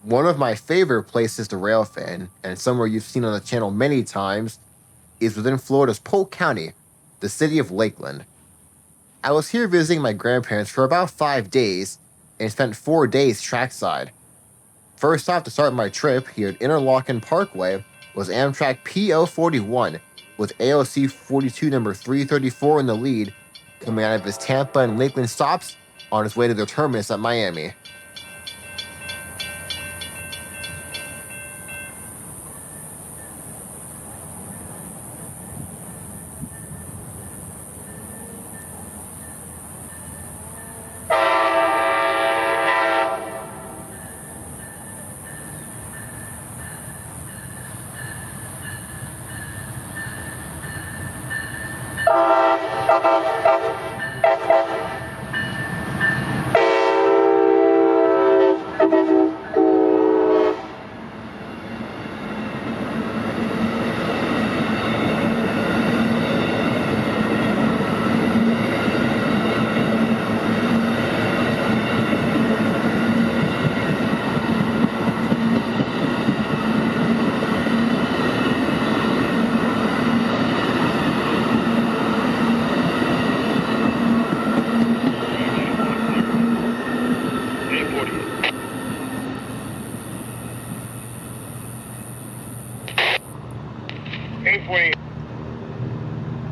One of my favorite places to railfan, and somewhere you've seen on the channel many times, is within Florida's Polk County, the city of Lakeland. I was here visiting my grandparents for about 5 days and spent 4 days trackside. First stop to start my trip here at Interlochen Parkway was Amtrak PO41, with AOC 42 number 334 in the lead, coming out of his Tampa and Lakeland stops on his way to their terminus at Miami.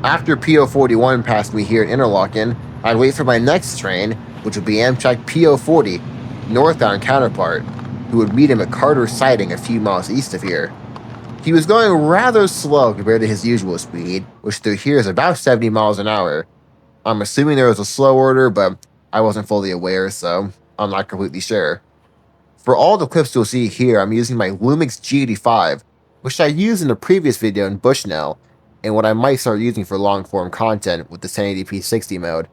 After PO41 passed me here at Interlochen, I'd wait for my next train, which would be Amtrak PO40, northbound counterpart, who would meet him at Carter Siding a few miles east of here. He was going rather slow compared to his usual speed, which through here is about 70 miles an hour. I'm assuming there was a slow order, but I wasn't fully aware, so I'm not completely sure. For all the clips you'll see here, I'm using my Lumix G85, which I used in a previous video in Bushnell, and what I might start using for long-form content with the 1080p 60 mode.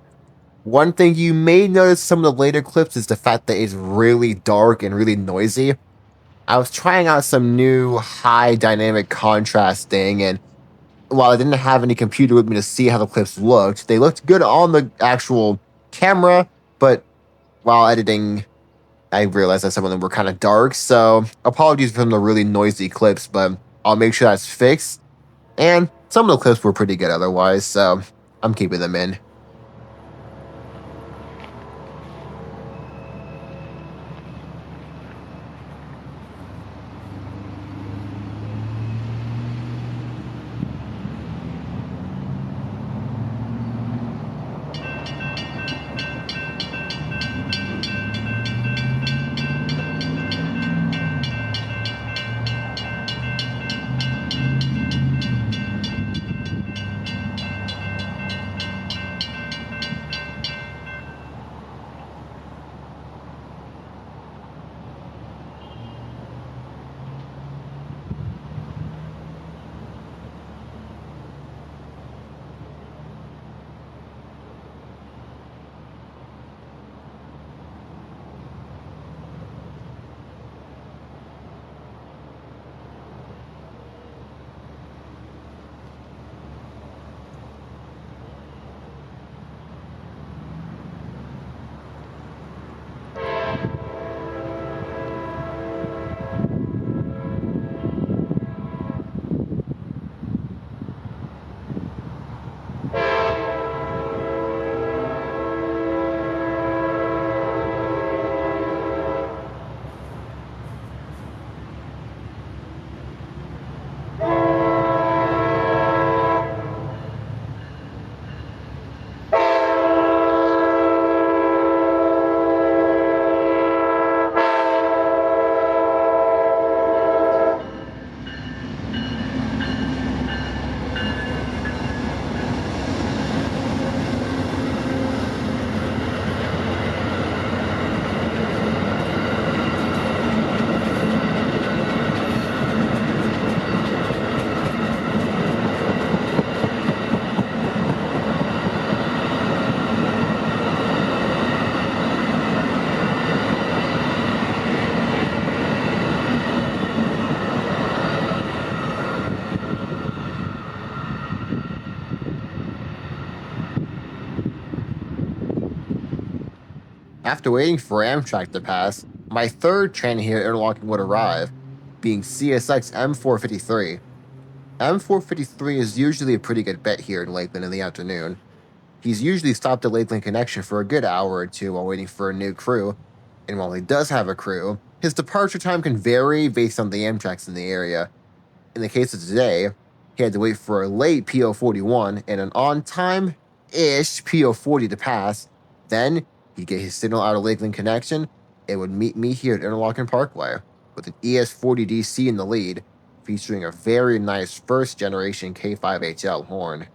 One thing you may notice in some of the later clips is the fact that it's really dark and really noisy. I was trying out some new high dynamic contrast thing, and while I didn't have any computer with me to see how the clips looked, they looked good on the actual camera, but while editing, I realized that some of them were kind of dark, so apologies for some of the really noisy clips, but I'll make sure that's fixed. And some of the clips were pretty good otherwise, so I'm keeping them in. After waiting for Amtrak to pass, My third train here at Interlaken would arrive, being CSX M453. M453 is usually a pretty good bet here in Lakeland in the afternoon. He's usually stopped at Lakeland Connection for a good hour or two while waiting for a new crew, and while he does have a crew, his departure time can vary based on the Amtraks in the area. In the case of today, he had to wait for a late PO41 and an on-time-ish PO40 to pass. Then, he'd get his signal out of Lakeland Connection and would meet me here at Interlaken Parkway, with an ES40DC in the lead, featuring a very nice first-generation K5HL horn.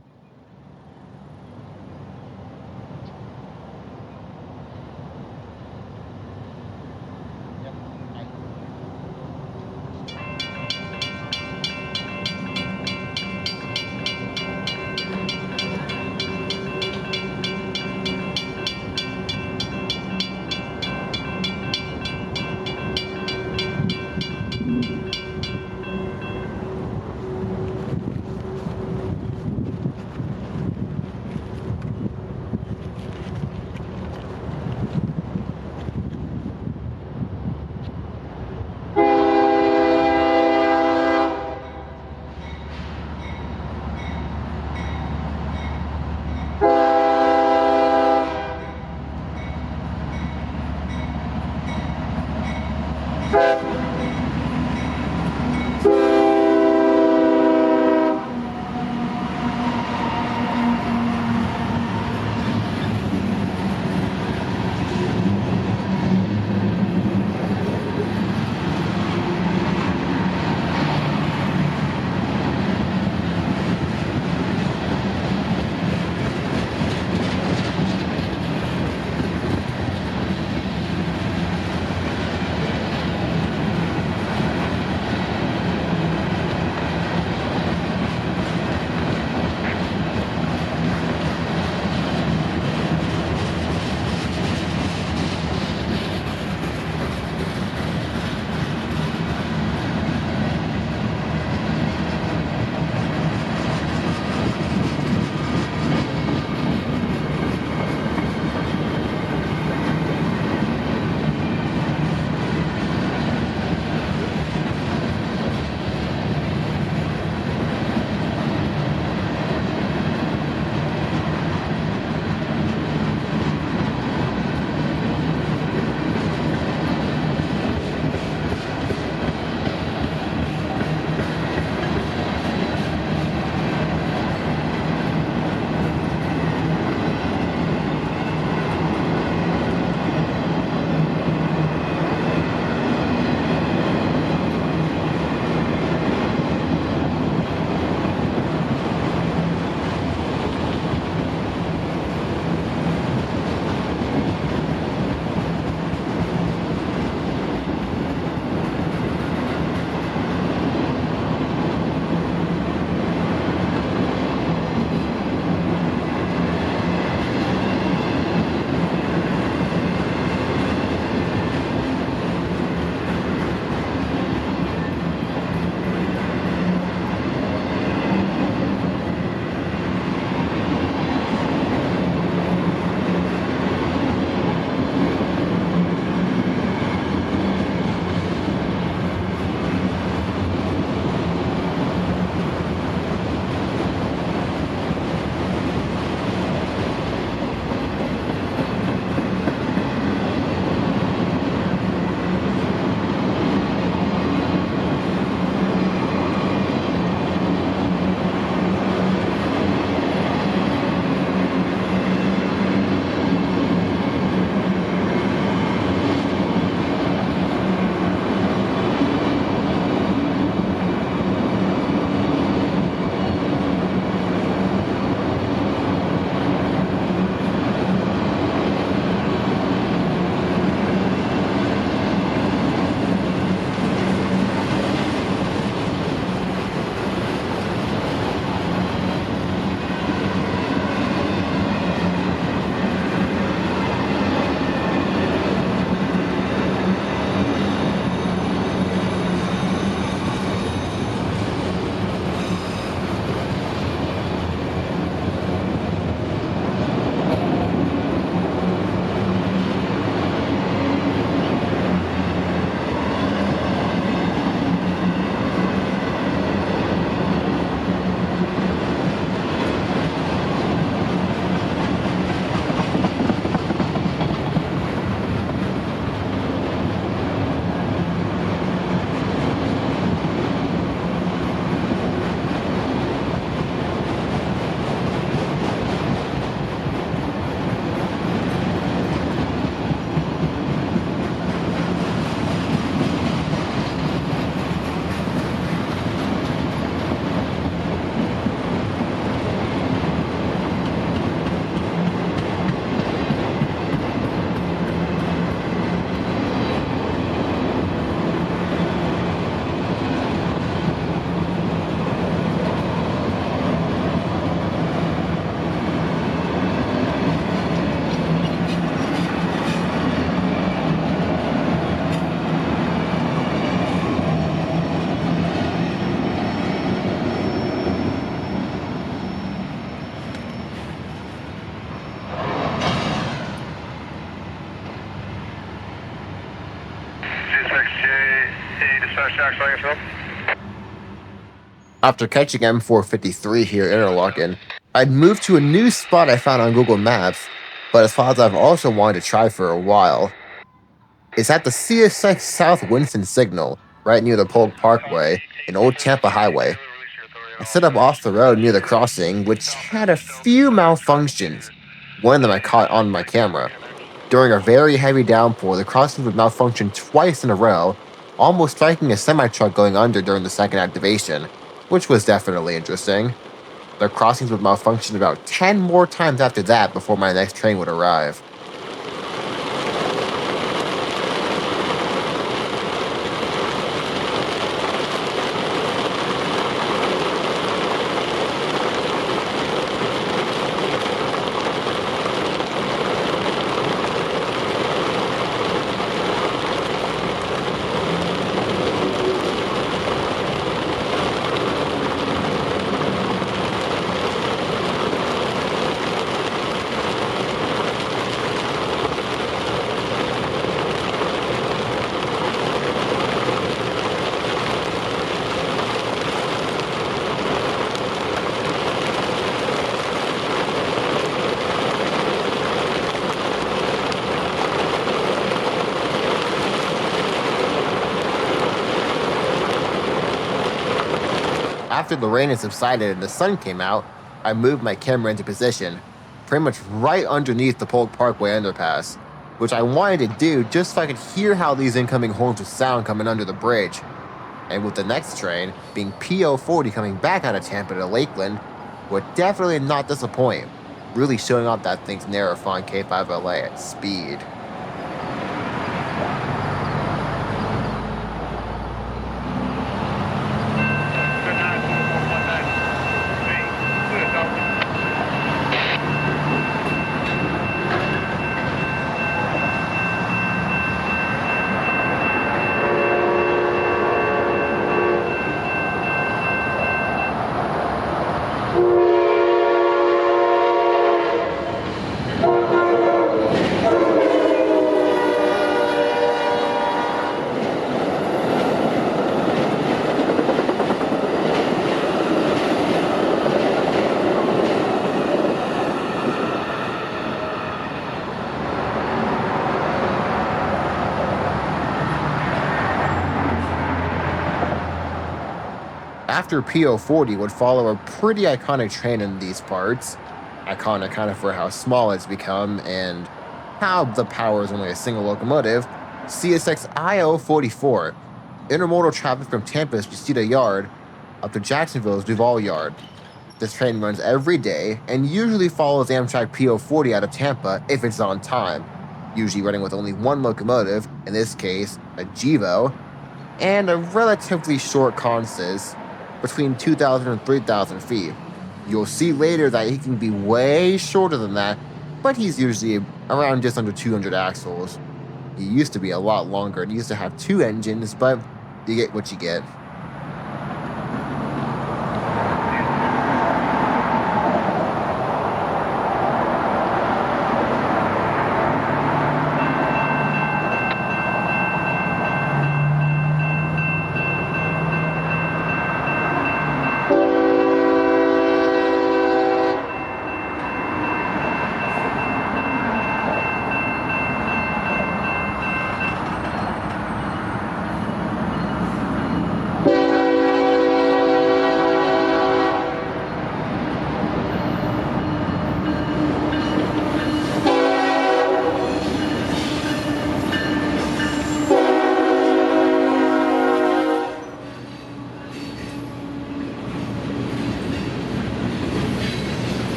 After catching M453 here in Interlaken, I'd moved to a new spot I found on Google Maps, but a spot that I've also wanted to try for a while. It's at the CSX South Winston Signal, right near the Polk Parkway and Old Tampa Highway. I set up off the road near the crossing, which had a few malfunctions. One of them I caught on my camera. During a very heavy downpour, the crossing would malfunction twice in a row, almost striking a semi-truck going under during the second activation, which was definitely interesting. The crossings would malfunction about 10 more times after that before my next train would arrive. After the rain had subsided and the sun came out, I moved my camera into position, pretty much right underneath the Polk Parkway underpass, which I wanted to do just so I could hear how these incoming horns would sound coming under the bridge. And with the next train, being PO40 coming back out of Tampa to Lakeland, would definitely not disappoint, really showing off that thing's Narrowfont K5LA at speed. After PO40 would follow a pretty iconic train in these parts, iconic kind of for how small it's become and how the power is only a single locomotive, CSX IO44, intermodal traffic from Tampa's Reseda Yard up to Jacksonville's Duval Yard. This train runs every day and usually follows Amtrak PO40 out of Tampa if it's on time, usually running with only one locomotive, in this case, a GEVO, and a relatively short consist, between 2,000 and 3,000 feet. You'll see later that he can be way shorter than that, but he's usually around just under 200 axles. He used to be a lot longer and used to have 2 engines, but you get what you get.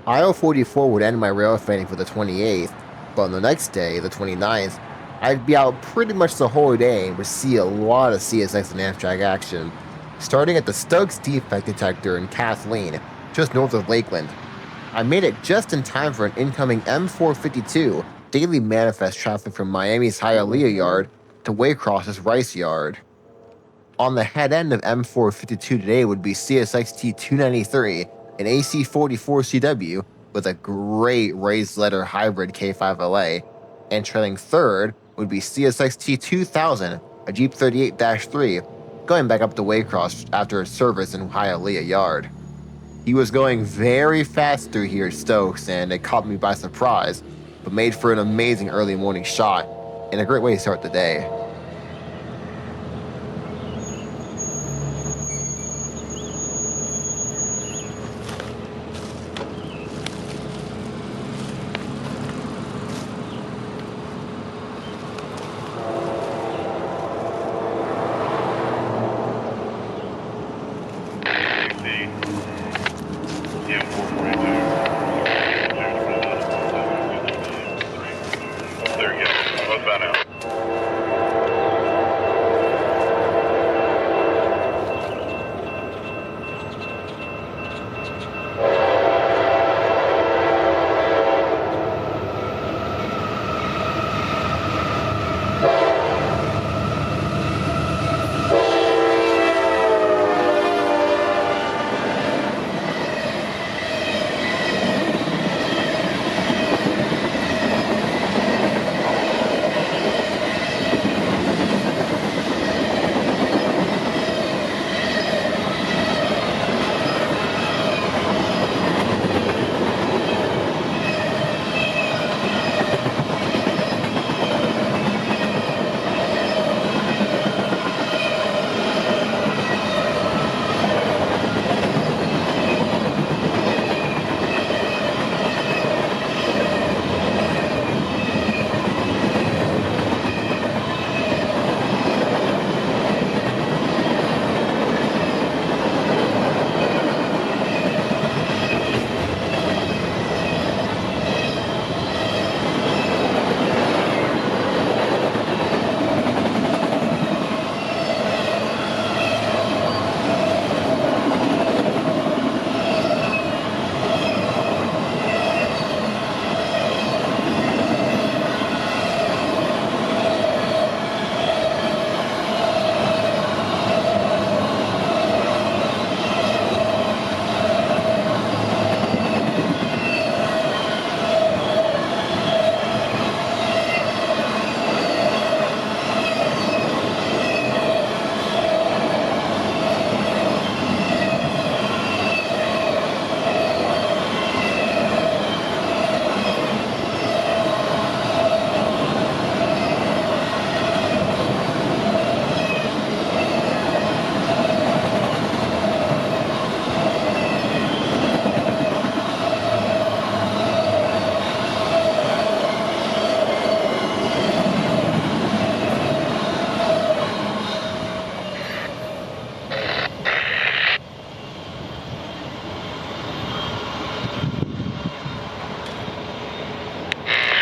I-044 would end my rail fanning for the 28th, but on the next day, the 29th, I'd be out pretty much the whole day and would see a lot of CSX and Amtrak action, starting at the Stokes defect detector in Kathleen, just north of Lakeland. I made it just in time for an incoming M452 daily manifest traffic from Miami's Hialeah yard to Waycross's Rice yard. On the head end of M452 today would be CSX T293, an AC44CW with a great raised letter hybrid K5LA, and trailing third would be CSX T2000, a Jeep 38-3, going back up to Waycross after a service in Hialeah yard. He was going very fast through here at Stokes, and it caught me by surprise, but made for an amazing early morning shot and a great way to start the day.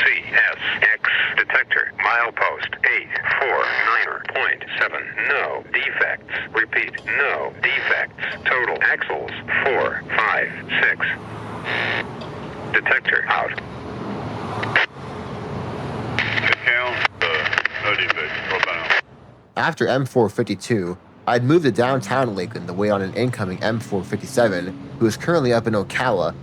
CSX detector, milepost 849.7, no defects. Repeat, no defects. Total axles 4, 5, 6. Detector out. Count, no defects. After M452, I'd moved to downtown Lakeland to wait on an incoming M457 who is currently up in Ocala.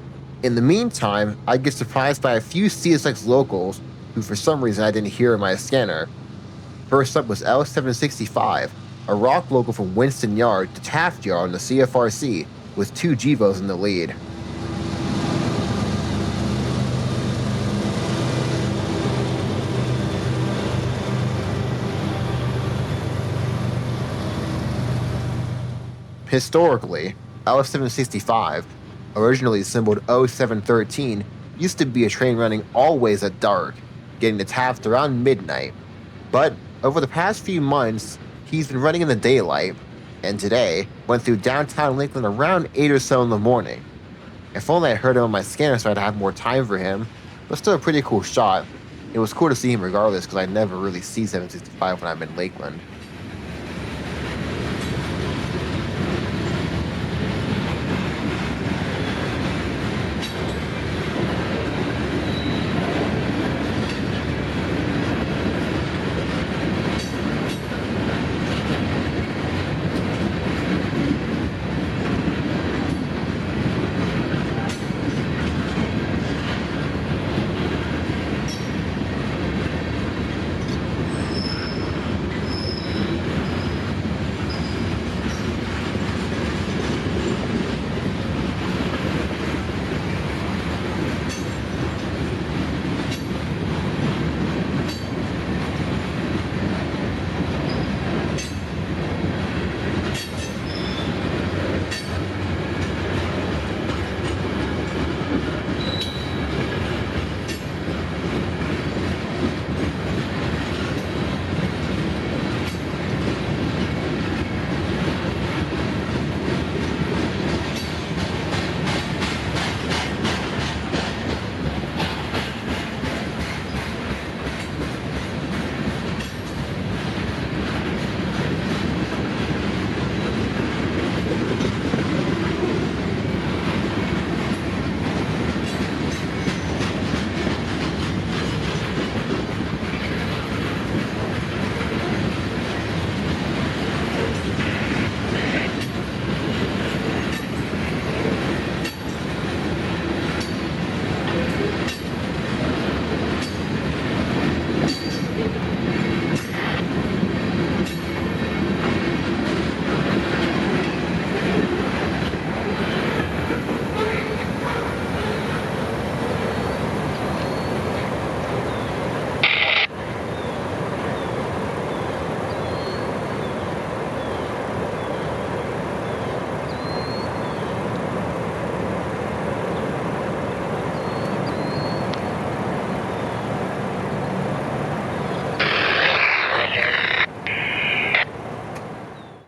In the meantime, I'd get surprised by a few CSX locals who for some reason I didn't hear in my scanner. First up was L765, a rock local from Winston Yard to Taft Yard on the CFRC, with 2 Gevos in the lead. Historically, L765, originally symboled 0713, used to be a train running always at dark, getting to Taft around midnight. But over the past few months, he's been running in the daylight, and today went through downtown Lakeland around 8 or so in the morning. If only I heard him on my scanner so I'd have more time for him, but still a pretty cool shot. It was cool to see him regardless because I never really see 765 when I'm in Lakeland.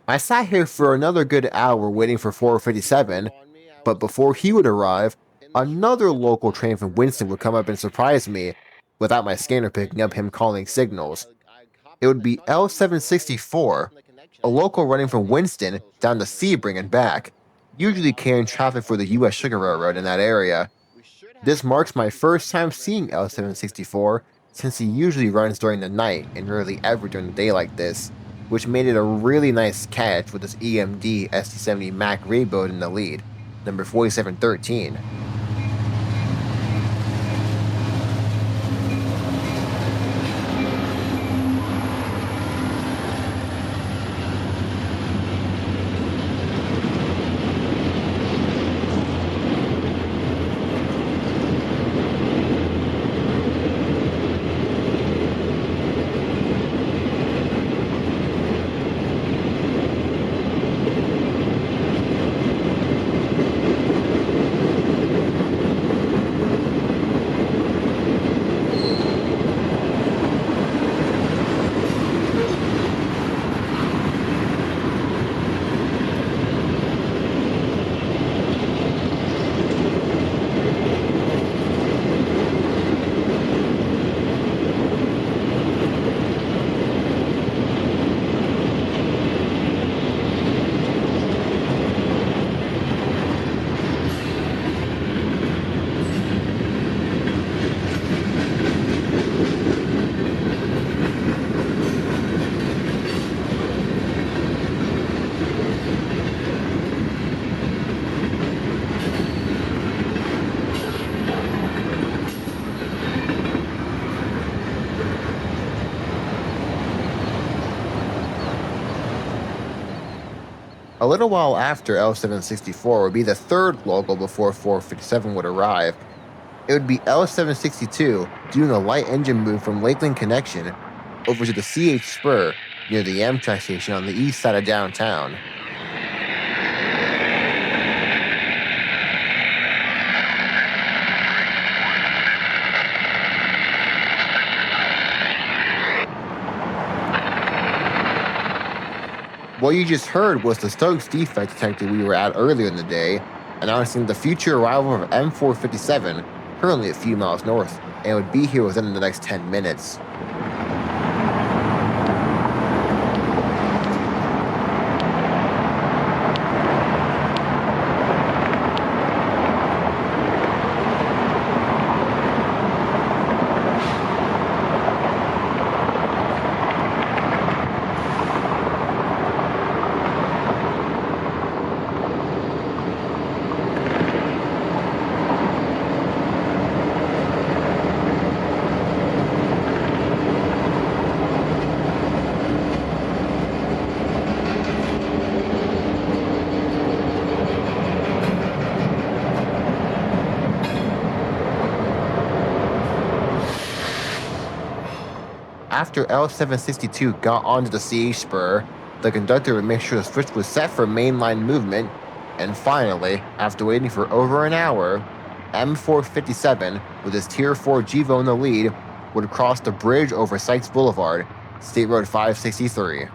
I sat here for another good hour waiting for 457, but before he would arrive, another local train from Winston would come up and surprise me, without my scanner picking up him calling signals. It would be L764, a local running from Winston down to Sebring and back, usually carrying traffic for the U.S. Sugar Railroad in that area. This marks my first time seeing L764 since he usually runs during the night and rarely ever during the day like this, which made it a really nice catch with this EMD SD70 Mac rebuild in the lead, number 4713. A little while after L764 would be the third local before 457 would arrive. It would be L762 doing a light engine move from Lakeland Connection over to the CH Spur near the Amtrak station on the east side of downtown. What you just heard was the Stokes defect detector we were at earlier in the day, announcing the future arrival of M457, currently a few miles north, and would be here within the next 10 minutes. After L762 got onto the CH spur, the conductor would make sure the switch was set for mainline movement, and finally, after waiting for over an hour, M457, with his Tier 4 GEVO in the lead, would cross the bridge over Sykes Boulevard, State Road 563.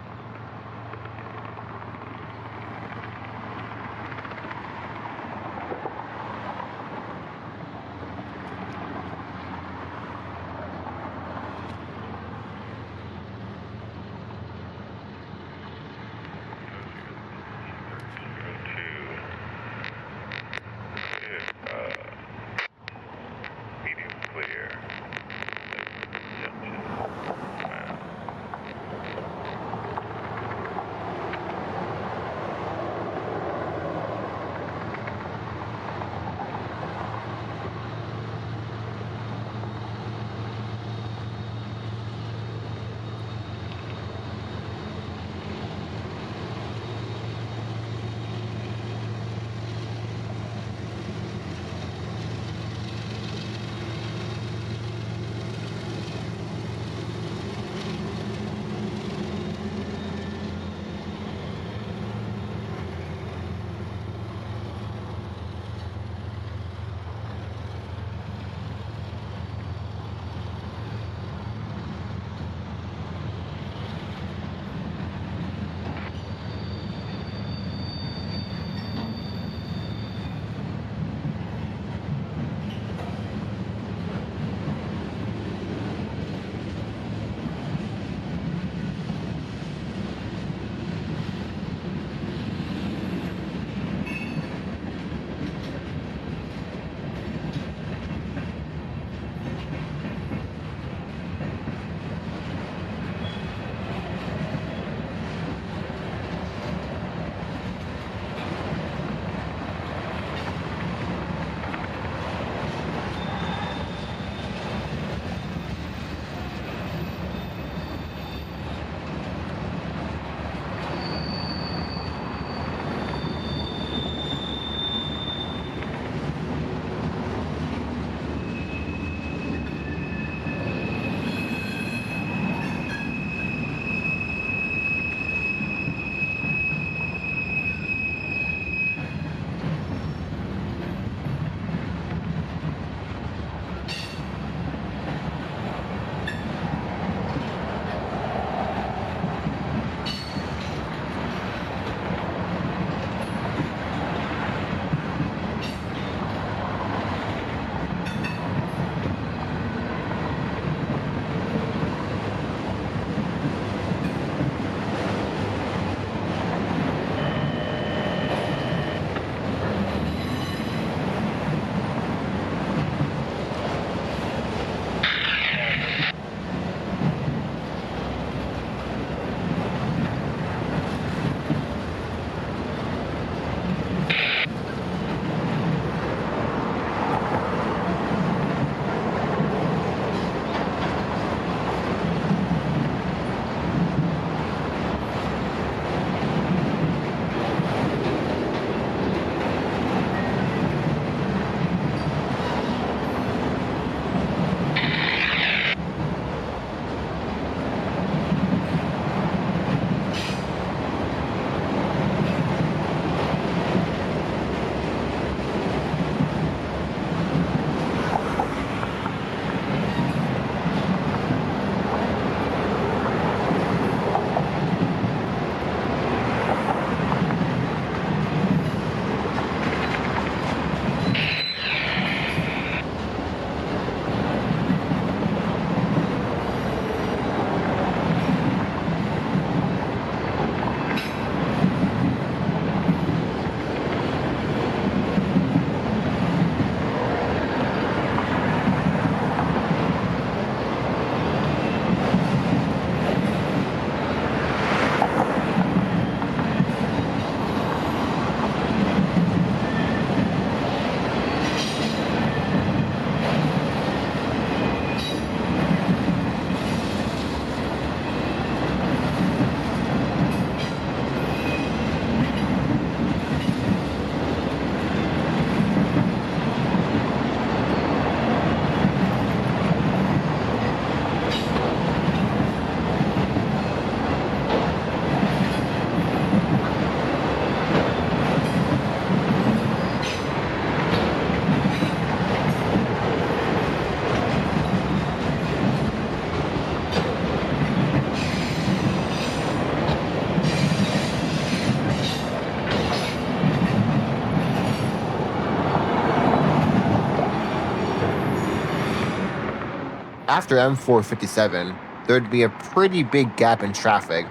After M457, there'd be a pretty big gap in traffic,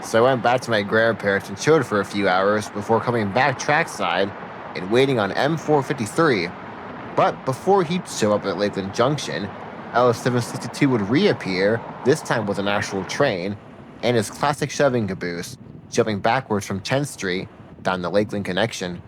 so I went back to my grandparents and chilled for a few hours before coming back trackside and waiting on M453. But before he'd show up at Lakeland Junction, L762 would reappear, this time with an actual train, and his classic shoving caboose, jumping backwards from 10th Street down the Lakeland connection.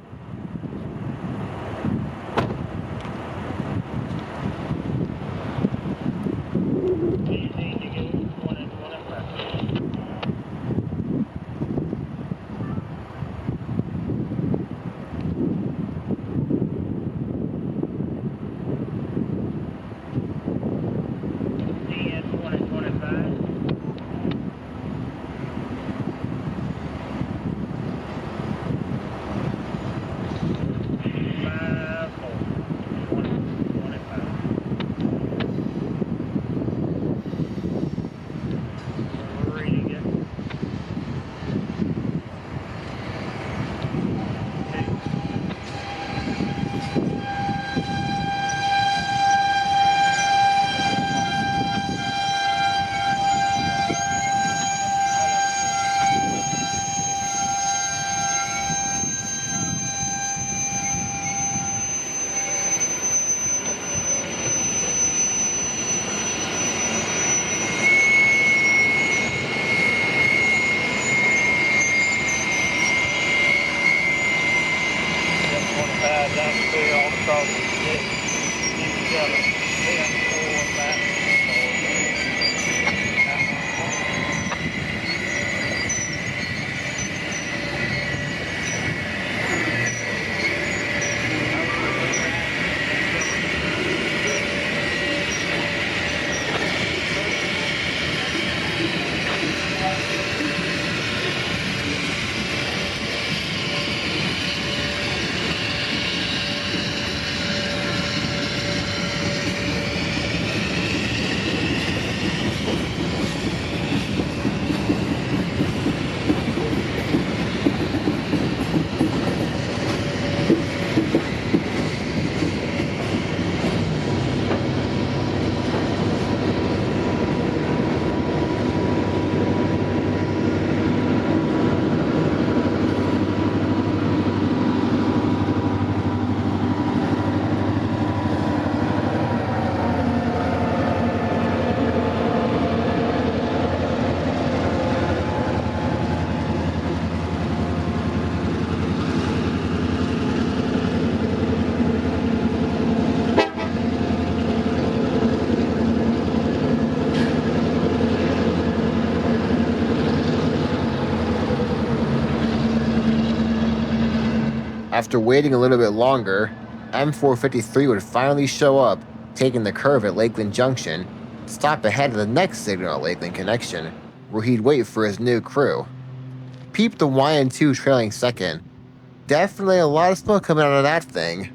After waiting a little bit longer, M453 would finally show up, taking the curve at Lakeland Junction, stop ahead of the next signal at Lakeland Connection, where he'd wait for his new crew. Peep the YN2 trailing second. Definitely a lot of smoke coming out of that thing.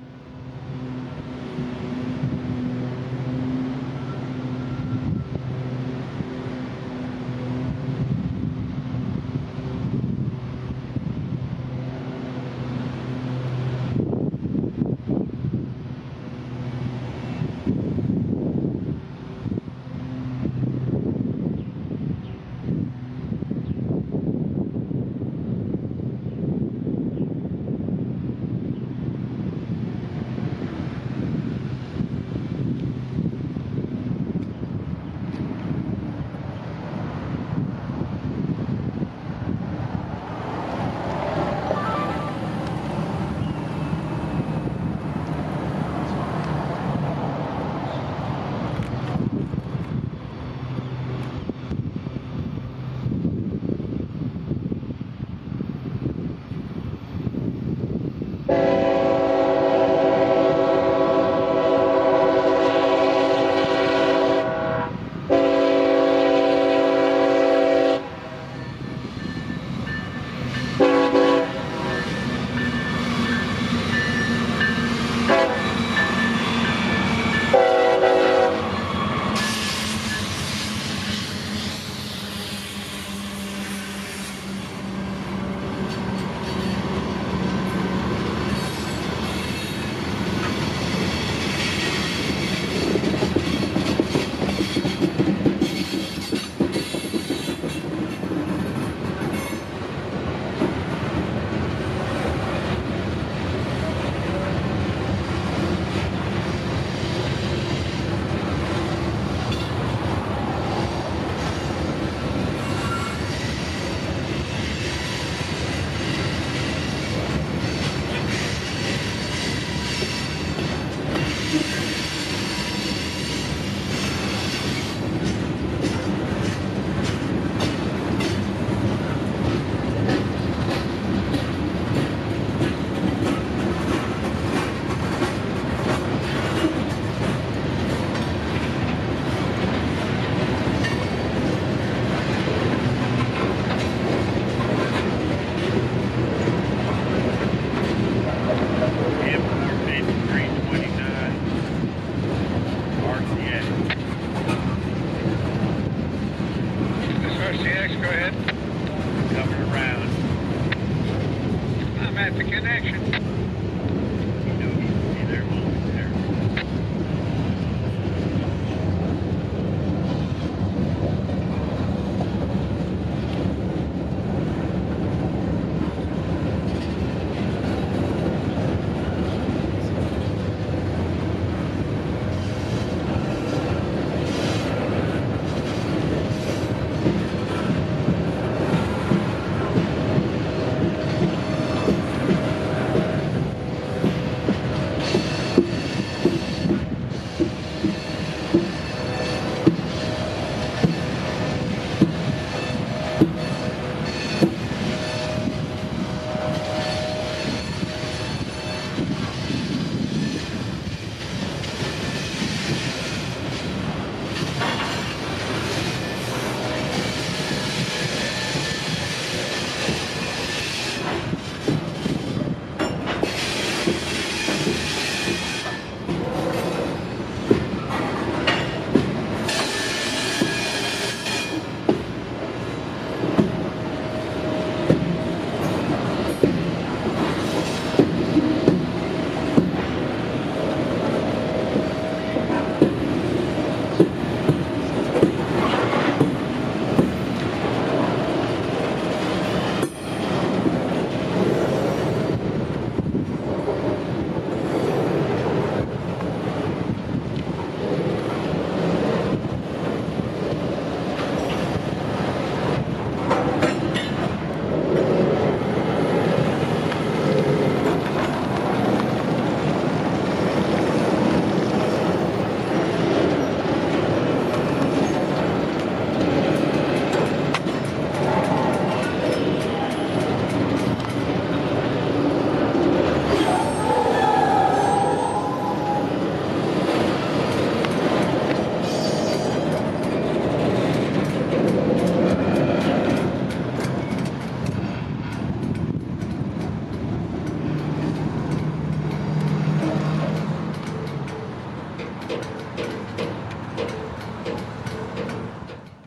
Go ahead. Coming around. I'm at the connection. Hey there, Mom. There.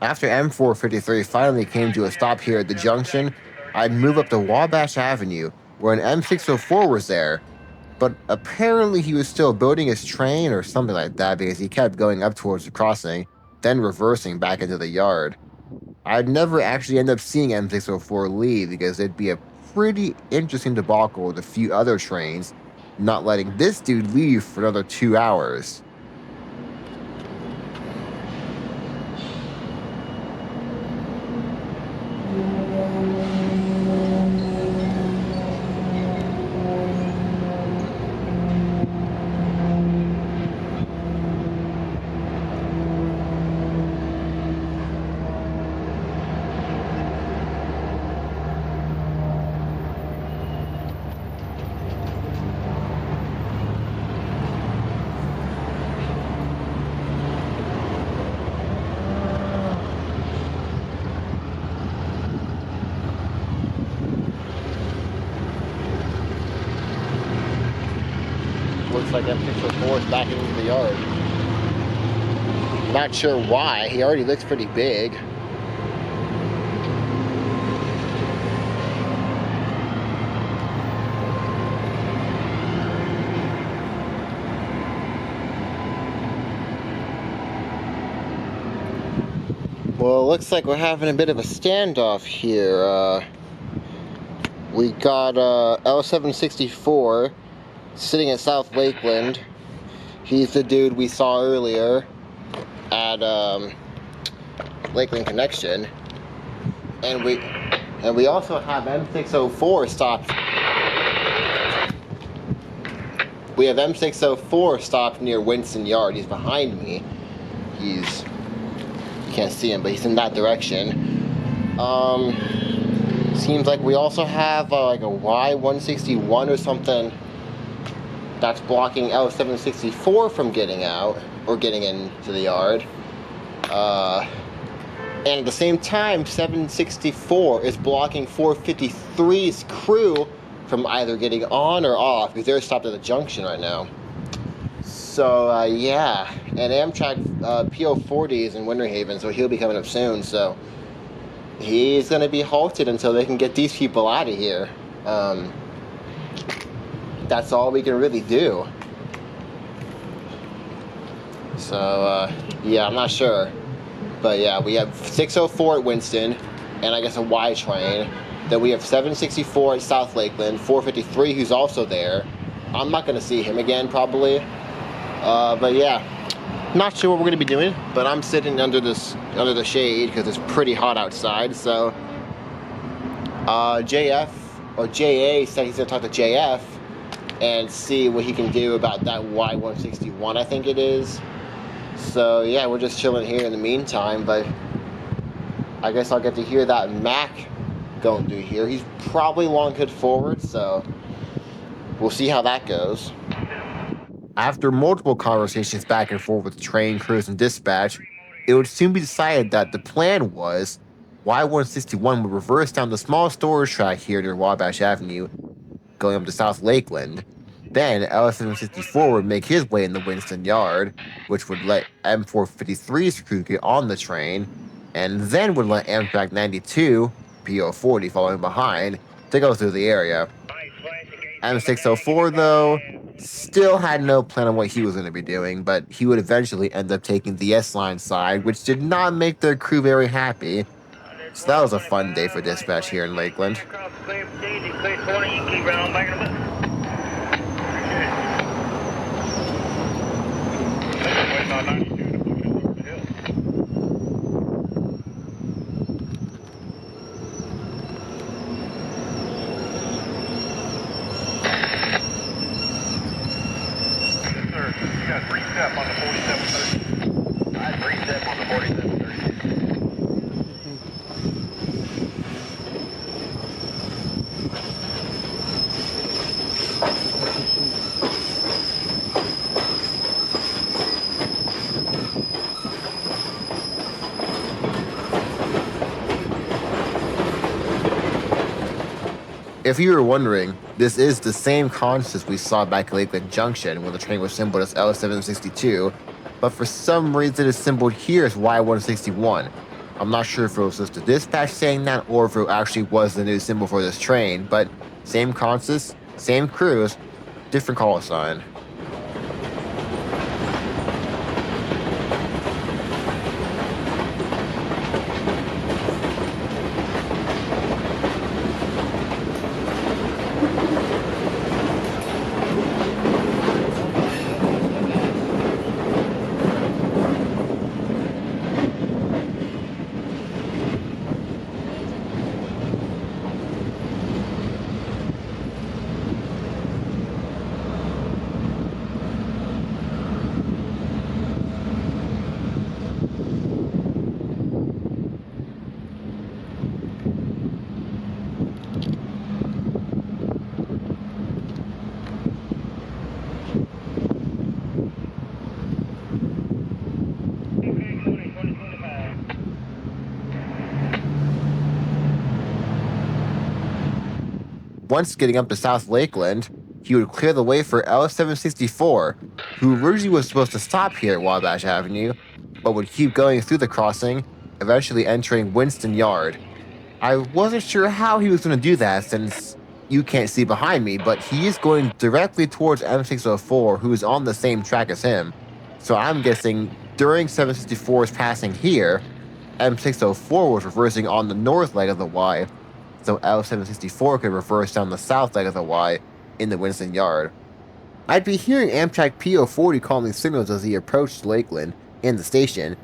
After M453 finally came to a stop here at the junction, I'd move up to Wabash Avenue, where an M604 was there, but apparently he was still building his train or something like that because he kept going up towards the crossing, then reversing back into the yard. I'd never actually end up seeing M604 leave because it'd be a pretty interesting debacle with a few other trains, not letting this dude leave for another 2 hours. Looks like M604 is back into the yard. Not sure why. He already looks pretty big. Well, it looks like we're having a bit of a standoff here. We got L764 sitting at South Lakeland. He's the dude we saw earlier at Lakeland Connection. And we also have M604 stopped. We have M604 stopped near Winston Yard. He's behind me. You can't see him, but he's in that direction. Seems like we also have like a Y161 or something that's blocking L764 from getting out or getting into the yard. And at the same time, 764 is blocking 453's crew from either getting on or off because they're stopped at the junction right now. So yeah, and Amtrak PO40 is in Winter Haven, so he'll be coming up soon. So he's going to be halted until they can get these people out of here. That's all we can really do. So, yeah, I'm not sure. But yeah, we have 604 at Winston, and I guess a Y train. Then we have 764 at South Lakeland, 453 who's also there. I'm not going to see him again, probably. But yeah, not sure what we're going to be doing, but I'm sitting under the shade because it's pretty hot outside. So JF or JA said he's going to talk to JF and see what he can do about that Y161, I think it is. So yeah, we're just chilling here in the meantime, but I guess I'll get to hear that Mac going through here. He's probably long hood forward, so we'll see how that goes. After multiple conversations back and forth with train crews and dispatch, it would soon be decided that the plan was Y161 would reverse down the small storage track here near Wabash Avenue, going up to South Lakeland. Then L764 would make his way in the Winston Yard, which would let M453's crew get on the train, and then would let Amtrak 92, PO40 following behind, to go through the area. M604, though, still had no plan on what he was going to be doing, but he would eventually end up taking the S-Line side, which did not make their crew very happy. So that was a fun day for dispatch here in Lakeland. You got 3-step on the 4730. I had 3-step on the 4730. If you were wondering, this is the same consist we saw back at Lakeland Junction when the train was symboled as L762, but for some reason it's symboled here as Y161. I'm not sure if it was just the dispatch saying that or if it actually was the new symbol for this train, but same consist, same crews, different call sign. Once getting up to South Lakeland, he would clear the way for L764, who originally was supposed to stop here at Wabash Avenue, but would keep going through the crossing, eventually entering Winston Yard. I wasn't sure how he was going to do that since you can't see behind me, but he is going directly towards M604, who is on the same track as him. So I'm guessing during 764's passing here, M604 was reversing on the north leg of the Y, so L764 could reverse down the south leg of the Y in the Winston Yard. I'd be hearing Amtrak PO40 calling signals as he approached Lakeland and the station.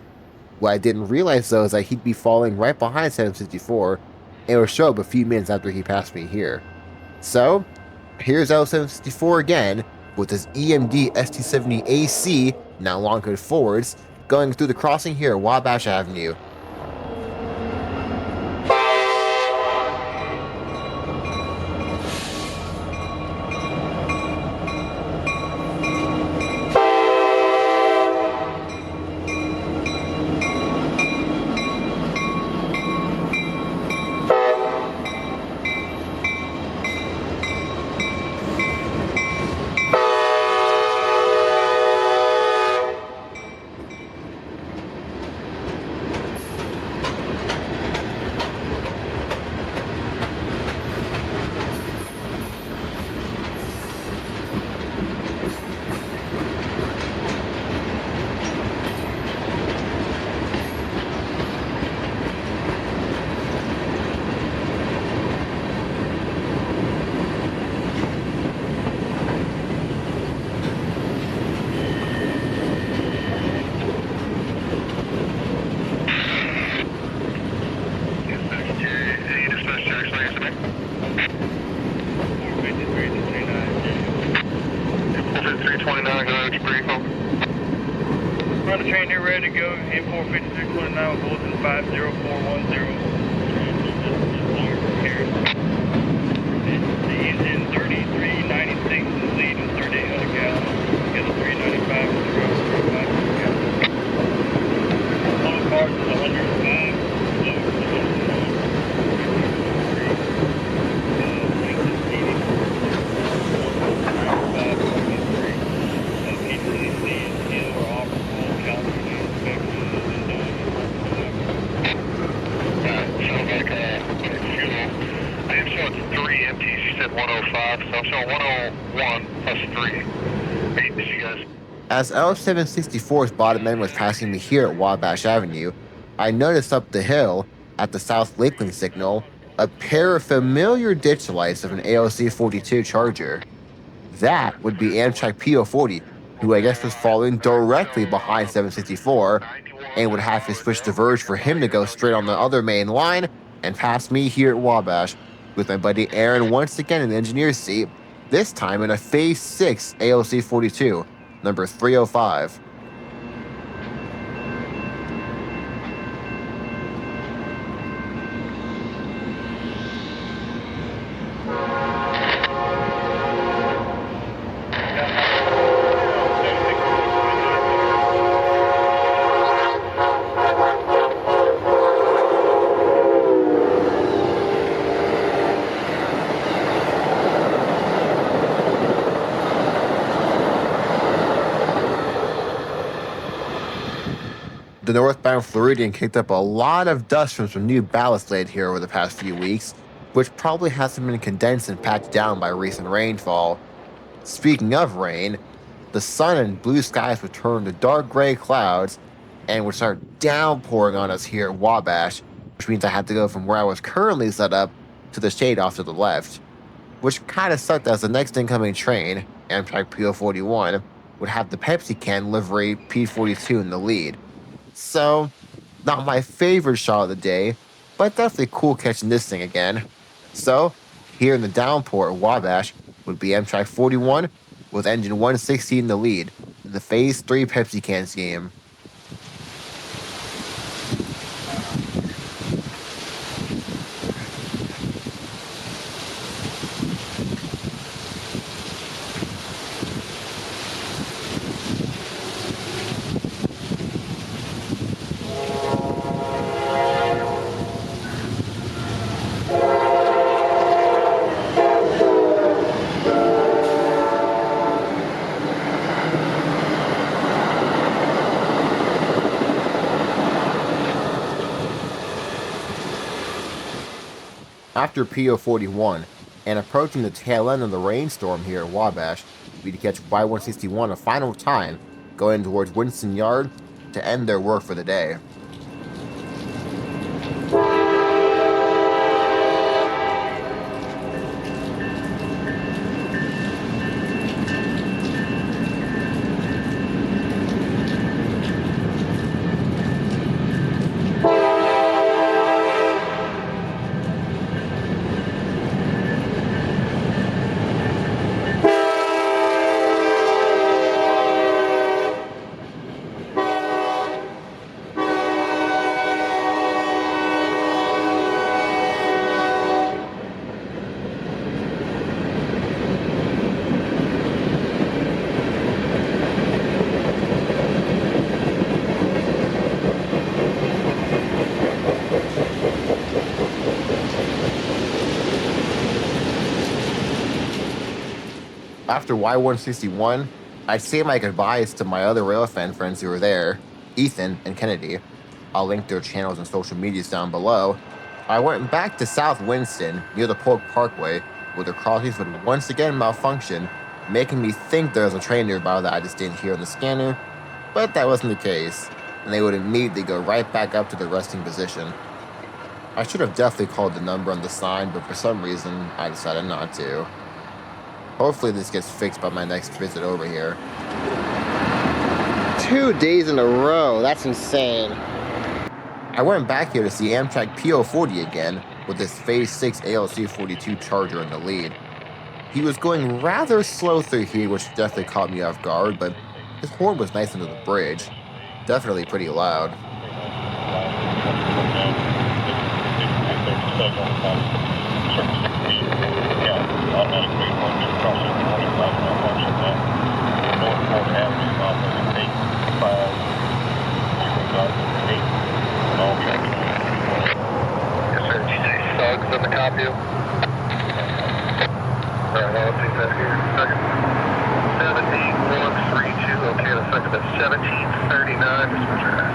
What I didn't realize though is that he'd be following right behind 764 and would show up a few minutes after he passed me here. So, here's L764 again with his EMD ST70AC, now long hood forwards, going through the crossing here at Wabash Avenue. 329. 453 to 45329, go ahead, your brief, over. On the train, they're ready to go. M45329 with bulletin 50410. The engine 3396 is leading 3800 gallons. Schedule 395 with the road 35 gallons. Total cars is 105. Load is 3 empties, you said 105, so I'm showing 101 plus 3. 8, did you guys? As L764's bottom end was passing me here at Wabash Avenue, I noticed up the hill, at the South Lakeland signal, a pair of familiar ditch lights of an ALC 42 Charger. That would be Amtrak PO40, who I guess was following directly behind 764, and would have to switch the verge for him to go straight on the other main line and pass me here at Wabash, with my buddy Aaron once again in the engineer's seat, this time in a Phase 6 ALC 42, number 305. The northbound Floridian kicked up a lot of dust from some new ballast laid here over the past few weeks, which probably hasn't been condensed and packed down by recent rainfall. Speaking of rain, the sun and blue skies would turn to dark gray clouds and would start downpouring on us here at Wabash, which means I had to go from where I was currently set up to the shade off to the left, which kind of sucked as the next incoming train, Amtrak PO41, would have the Pepsi can livery P42 in the lead. So, not my favorite shot of the day, but definitely cool catching this thing again. So, here in the downpour at Wabash would be Amtrak 41 with engine 160 in the lead in the Phase 3 Pepsi can scheme. After PO41, and approaching the tail end of the rainstorm here at Wabash, we to catch Y161 a final time, going towards Winston Yard to end their work for the day. After Y161, I'd say my goodbyes to my other railfan friends who were there, Ethan and Kennedy. I'll link their channels and social medias down below. I went back to South Winston, near the Polk Parkway, where the crossings would once again malfunction, making me think there was a train nearby that I just didn't hear on the scanner, but that wasn't the case, and they would immediately go right back up to their resting position. I should have definitely called the number on the sign, but for some reason, I decided not to. Hopefully this gets fixed by my next visit over here. 2 days in a row, that's insane. I went back here to see Amtrak PO40 again, with his Phase 6 ALC-42 Charger in the lead. He was going rather slow through here, which definitely caught me off guard, but his horn was nice under the bridge. Definitely pretty loud. Yes, sir. Did you say Suggs in the copy? Alright, I'll take that here. Second. 78132. Okay, the second is 1739. Just put your S.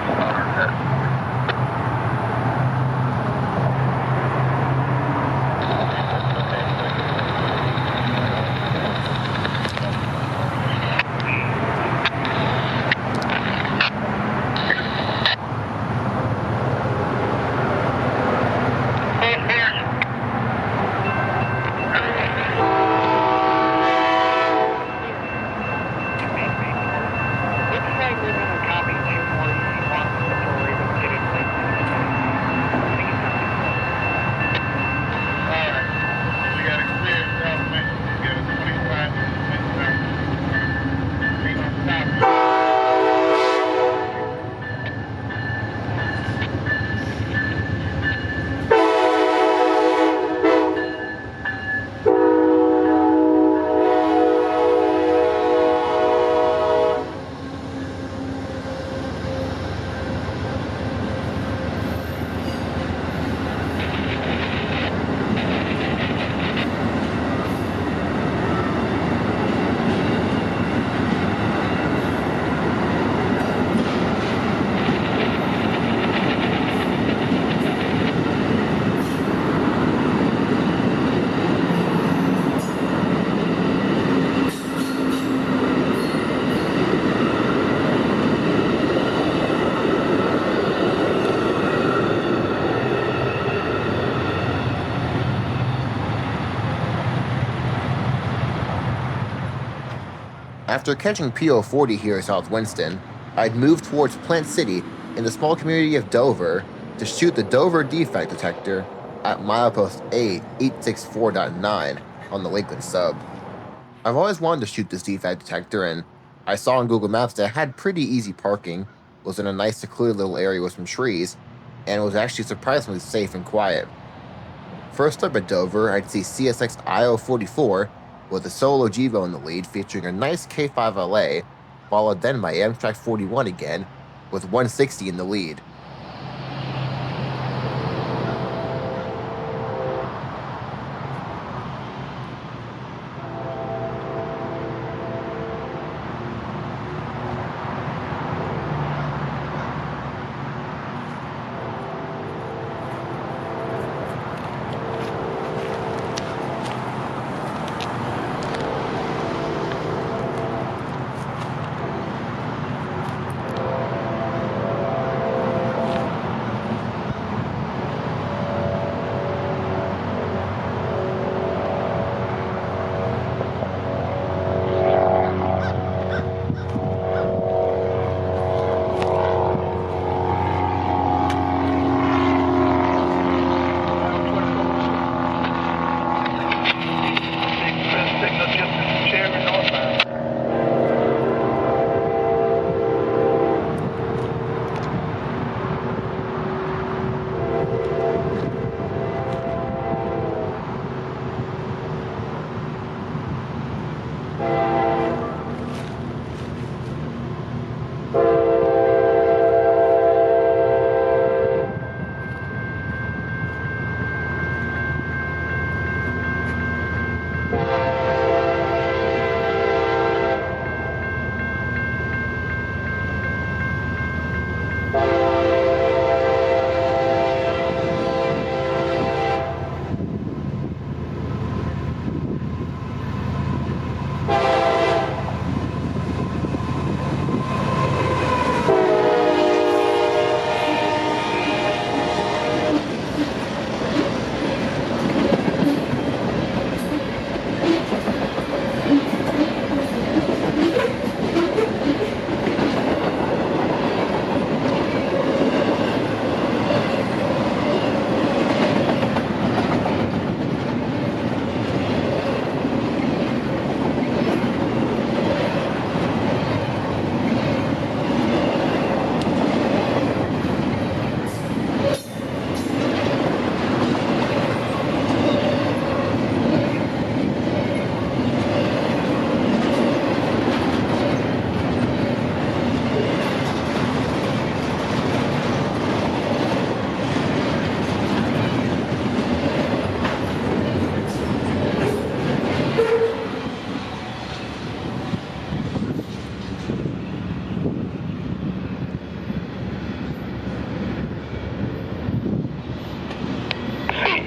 After catching PO40 here in South Winston, I'd moved towards Plant City in the small community of Dover to shoot the Dover defect detector at milepost A864.9 on the Lakeland sub. I've always wanted to shoot this defect detector, and I saw on Google Maps that it had pretty easy parking, was in a nice secluded little area with some trees, and was actually surprisingly safe and quiet. First up at Dover, I'd see CSX IO44 with a solo Gevo in the lead featuring a nice K5LA, followed then by Amtrak 41 again with 160 in the lead.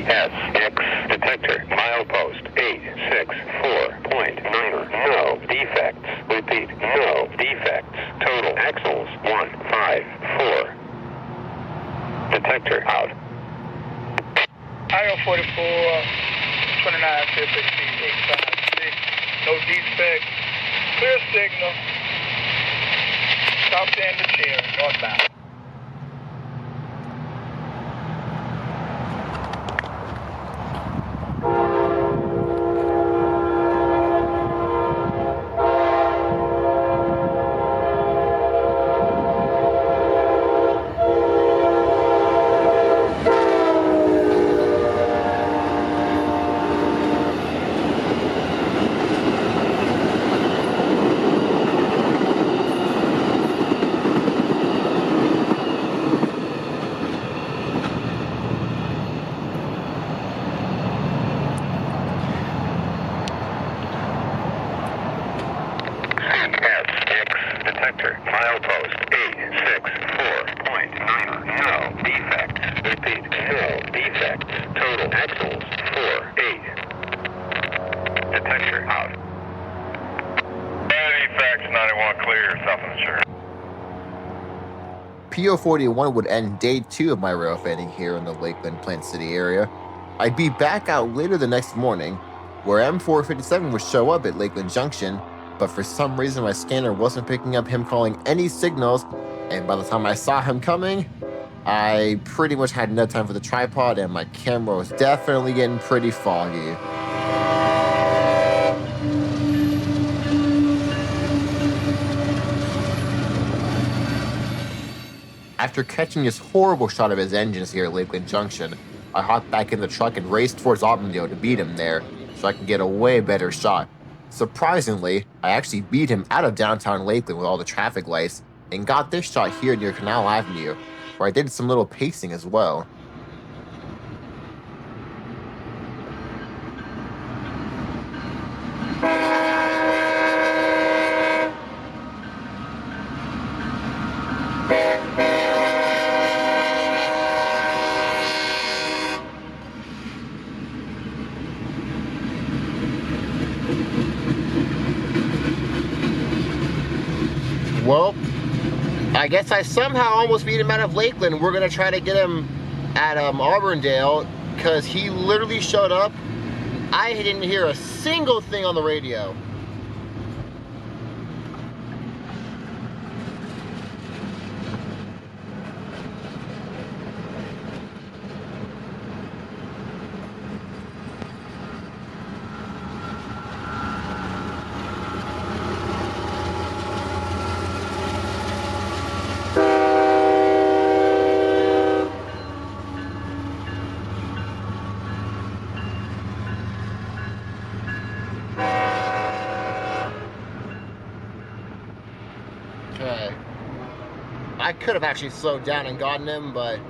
CSX detector, milepost 864.9. No defects. Repeat, no defects. Total axles 154. Detector out. IO 44, 29, 856. No defects. Clear signal. South end of Cherry, northbound. CSX detector, milepost 864.9. No defects. Repeat, no defects. Total axles 48. Detector out. No defects, 91 clear, south of the Cherry. PO41 would end day 2 of my railfanning here in the Lakeland Plant City area. I'd be back out later the next morning, where M457 would show up at Lakeland Junction, but for some reason my scanner wasn't picking up him calling any signals, and by the time I saw him coming, I pretty much had no time for the tripod, and my camera was definitely getting pretty foggy. After catching this horrible shot of his engines here at Lakeland Junction, I hopped back in the truck and raced towards Auburndale to beat him there, so I could get a way better shot. Surprisingly, I actually beat him out of downtown Lakeland with all the traffic lights, and got this shot here near Canal Avenue, where I did some little pacing as well. Well, I guess I somehow almost beat him out of Lakeland. We're gonna try to get him at Auburndale, because he literally showed up. I didn't hear a single thing on the radio. Okay. I could have actually slowed down and gotten him, but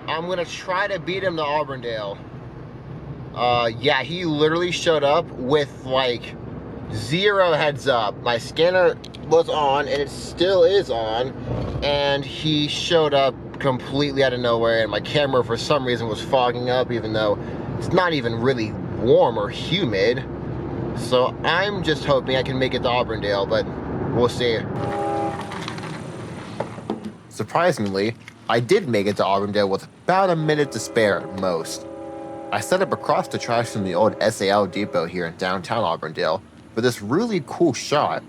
I'm gonna try to beat him to Auburndale. Yeah, he literally showed up with like 0 heads up. My scanner was on, and it still is on, and he showed up completely out of nowhere, and my camera for some reason was fogging up, even though it's not even really warm or humid. So I'm just hoping I can make it to Auburndale, but we'll see. Surprisingly, I did make it to Auburndale with about a minute to spare at most. I set up across the tracks from the old SAL depot here in downtown Auburndale for this really cool shot.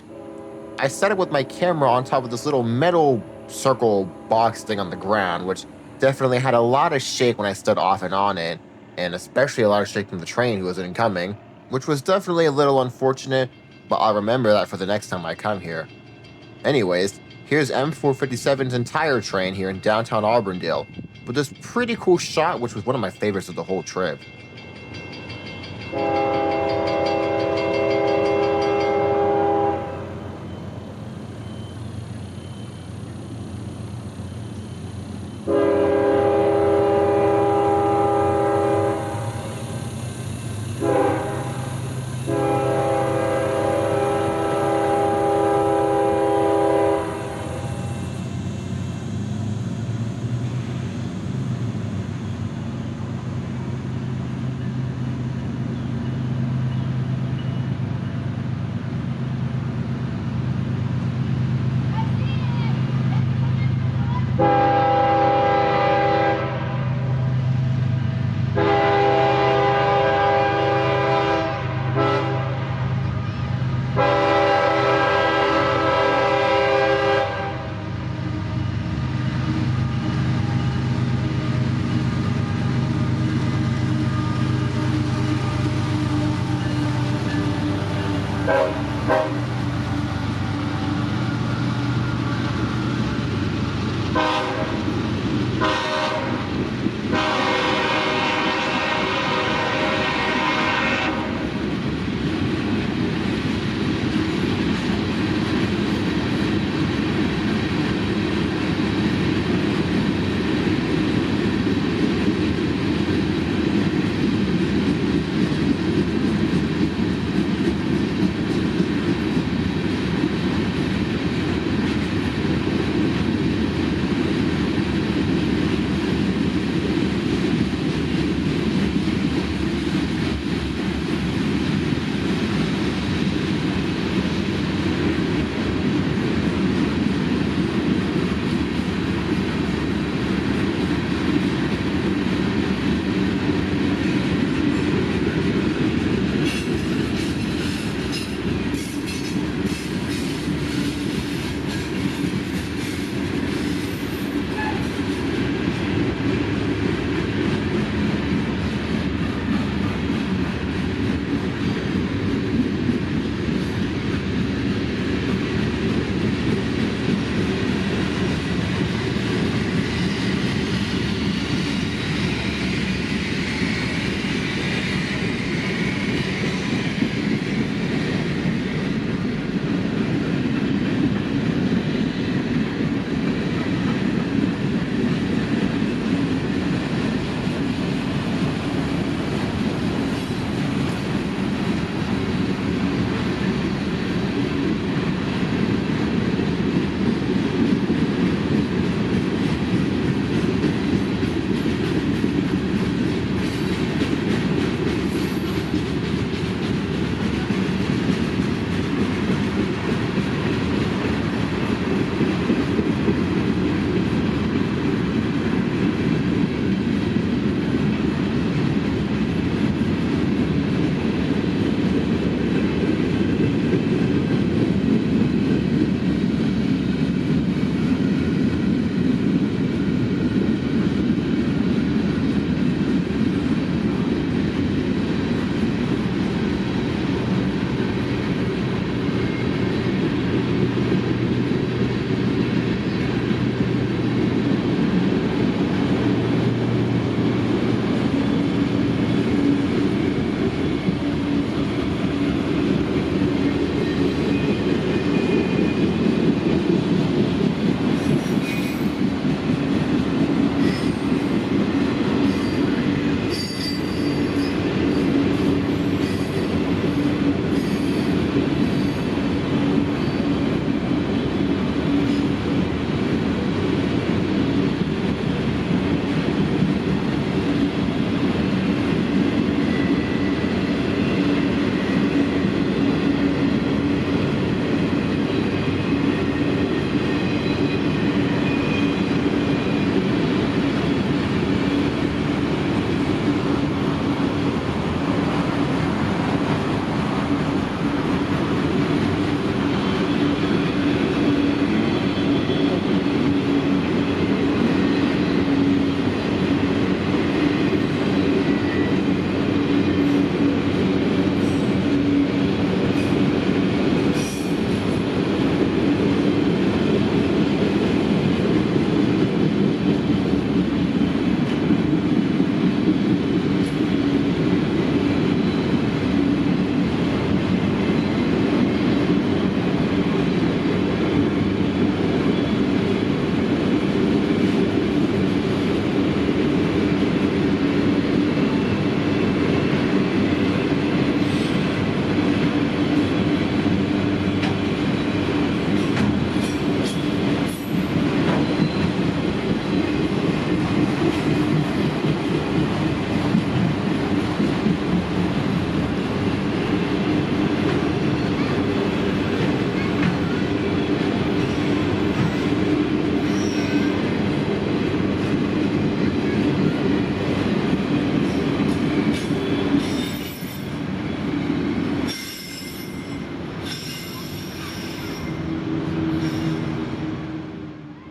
I set it with my camera on top of this little metal circle box thing on the ground, which definitely had a lot of shake when I stood off and on it, and especially a lot of shake from the train who was incoming, which was definitely a little unfortunate, but I'll remember that for the next time I come here. Anyways, here's M457's entire train here in downtown Auburndale, with this pretty cool shot, which was one of my favorites of the whole trip.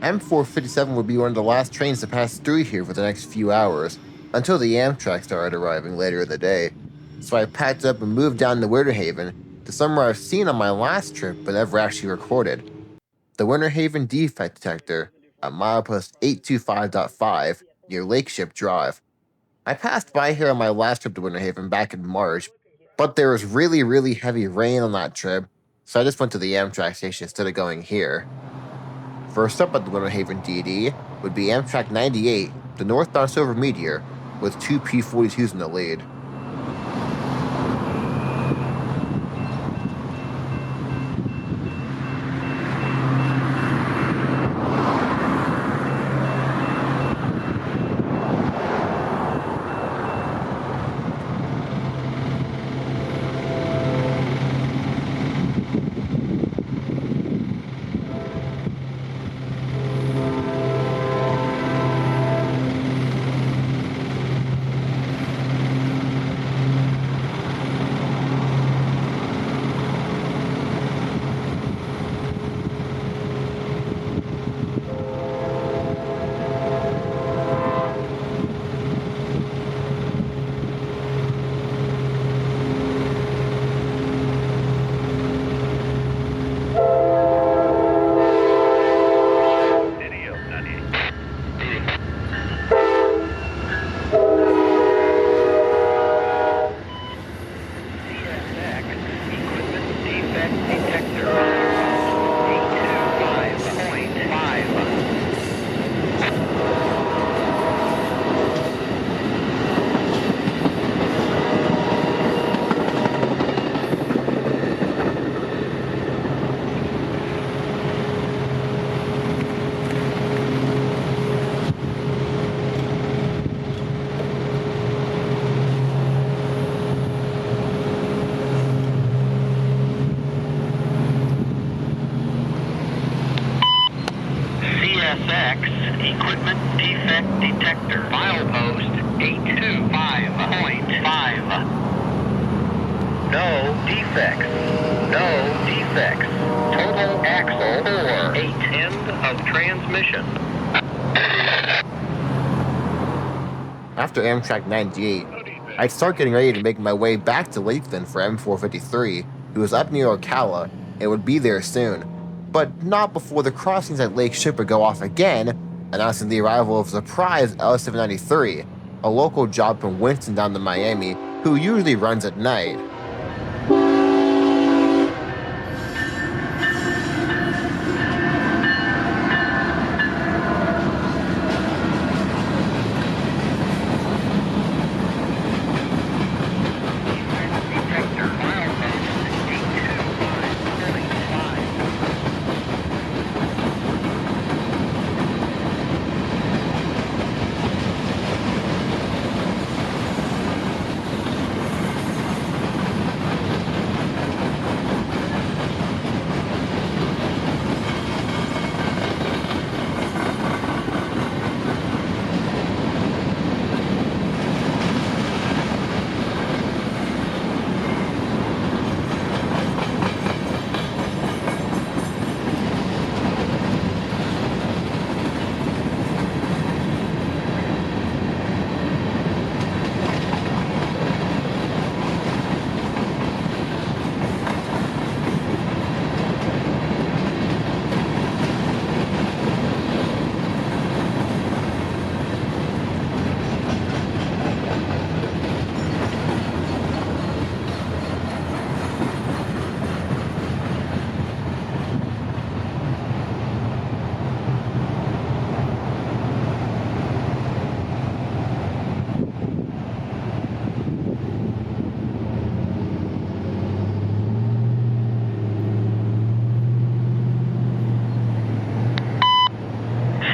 M457 would be one of the last trains to pass through here for the next few hours, until the Amtrak started arriving later in the day. So I packed up and moved down to Winter Haven, to somewhere I've seen on my last trip but never actually recorded. The Winter Haven defect detector at milepost 825.5 near Lakeship Drive. I passed by here on my last trip to Winter Haven back in March, but there was really heavy rain on that trip, so I just went to the Amtrak station instead of going here. First up at the Winter Haven DD would be Amtrak 98, the northbound Silver Meteor, with two P-42s in the lead. CSX Equipment Defect Detector, milepost 825.5. No defects. No defects. Total axle 4. 8. End of transmission. After Amtrak 98, I'd start getting ready to make my way back to Lakeland for M453, who was up near Ocala and would be there soon, but not before the crossings at Lake Ship would go off again, announcing the arrival of Surprise L793, a local job from Winston down to Miami, who usually runs at night.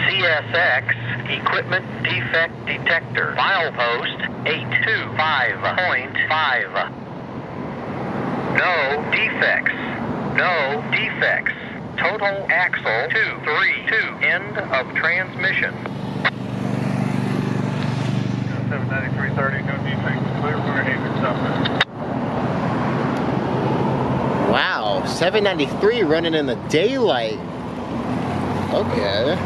CSX Equipment Defect Detector, milepost 825.5. No defects. No defects. Total axle 232. End of transmission. 793.30, no defects. Clear Winter Haven southbound. Wow, 793 running in the daylight. Okay.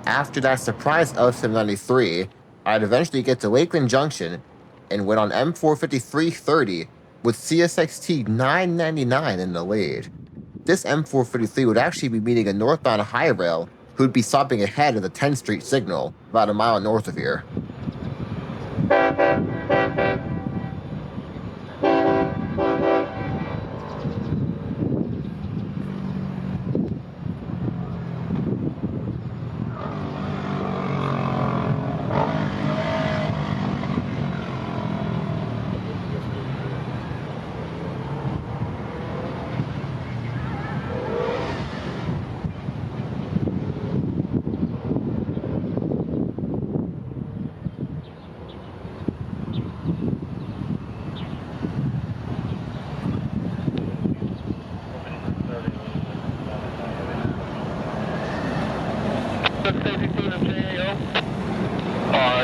After that surprise L793, I'd eventually get to Lakeland Junction and went on M45330 with CSXT 999 in the lead. This M453 would actually be meeting a northbound high rail who would be stopping ahead of the 10th Street signal, about a mile north of here.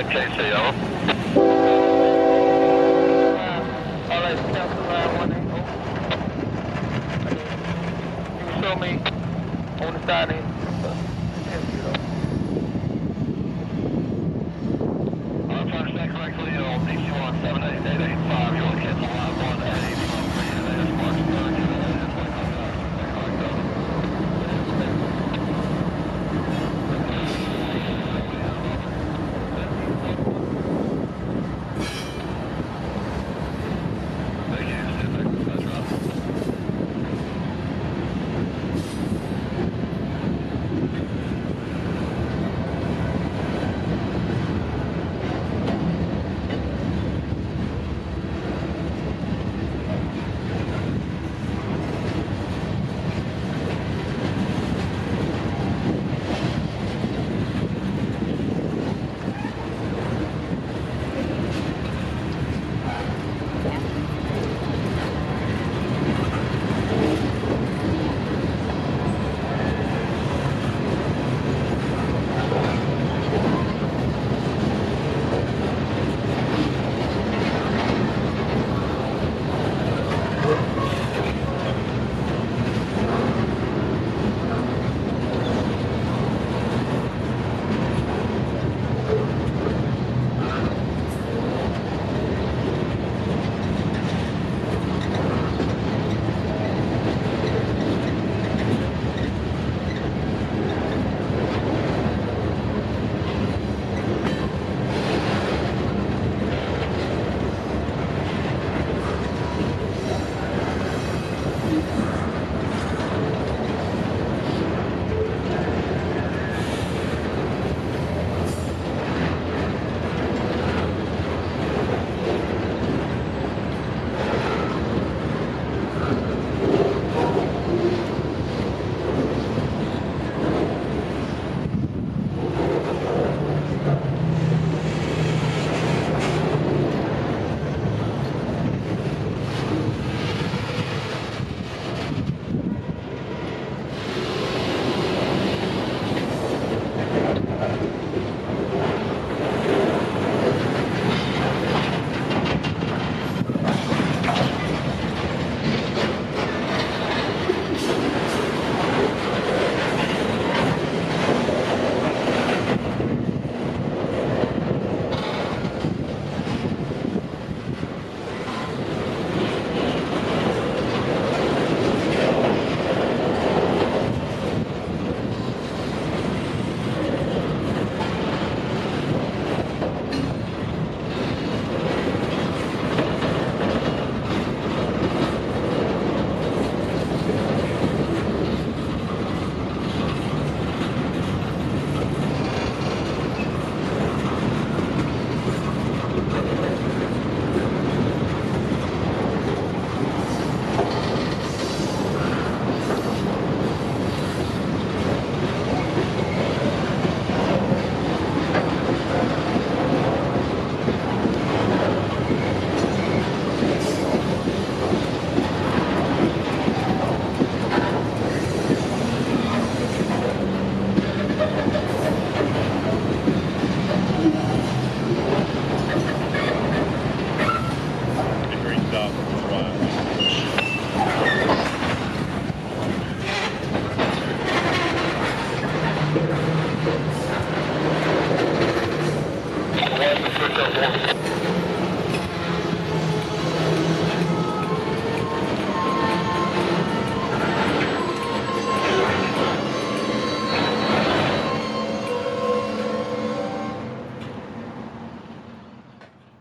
KCO. Can you show me on the side end? If I understand correctly, on DC-1 78885, you're looking at the line 1A from the Martinsburg to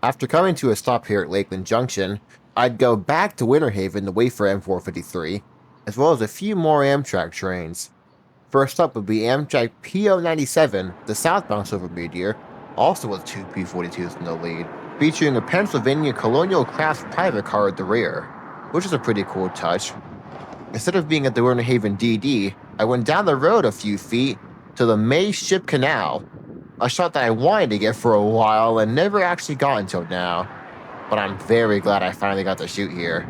After coming to a stop here at Lakeland Junction, I'd go back to Winter Haven to wait for M453, as well as a few more Amtrak trains. First up would be Amtrak PO97, the southbound Silver Meteor, also with 2 P42s in the lead, featuring a Pennsylvania Colonial Crafts private car at the rear, which is a pretty cool touch. Instead of being at the Winter Haven DD, I went down the road a few feet to the May Ship Canal, a shot that I wanted to get for a while and never actually got until now, but I'm very glad I finally got to shoot here.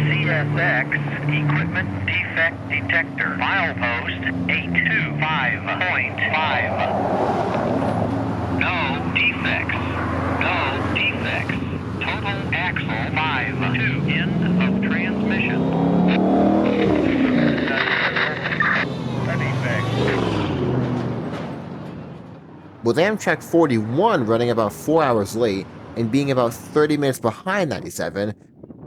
CSX Equipment Defect Detector, milepost 825.5. No defects. No defects. Total axle 5.2. End of transmission. No defects. With Amtrak 41 running about 4 hours late and being about 30 minutes behind 97,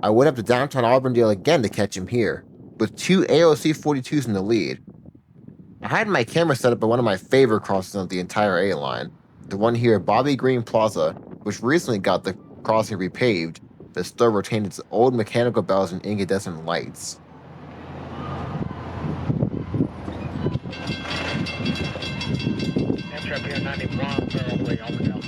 I went up to downtown Auburndale again to catch him here, with 2 AOC 42s in the lead. I had my camera set up at one of my favorite crossings of the entire A line, the one here at Bobby Green Plaza, which recently got the crossing repaved, but still retained its old mechanical bells and incandescent lights. Amtrak here 91, thoroughly Auburndale.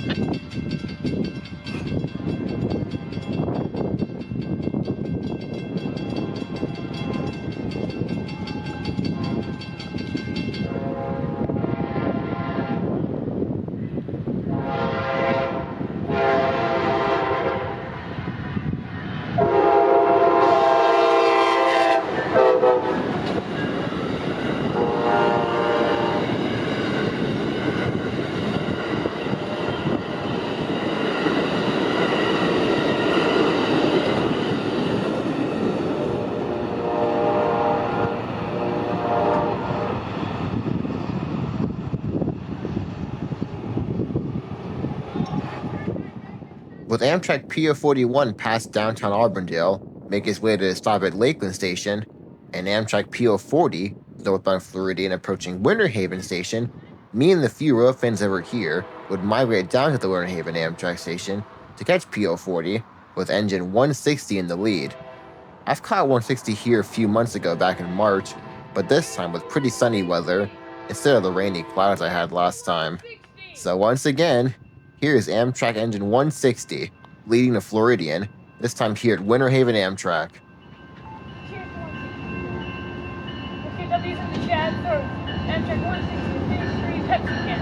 With Amtrak PO41 past downtown Auburndale, make its way to a stop at Lakeland Station, and Amtrak PO40, northbound Floridian approaching Winter Haven Station, me and the few Railfanns that were here would migrate down to the Winter Haven Amtrak Station to catch PO40, with engine 160 in the lead. I've caught 160 here a few months ago back in March, but this time with pretty sunny weather, instead of the rainy clouds I had last time. So once again, here's Amtrak engine 160, leading the Floridian, this time here at Winter Haven Amtrak. Okay, W's in the chat for Amtrak 160 Phase 3 Pepsi can.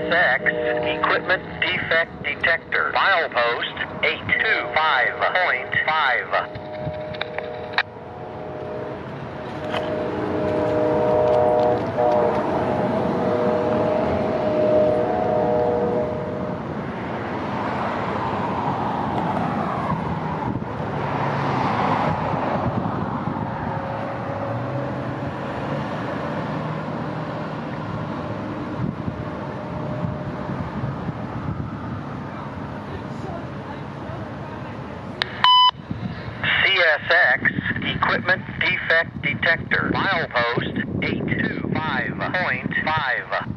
CSX Equipment Defect Detector. Milepost 825.5. CSX Equipment Defect Detector. Milepost 825.5.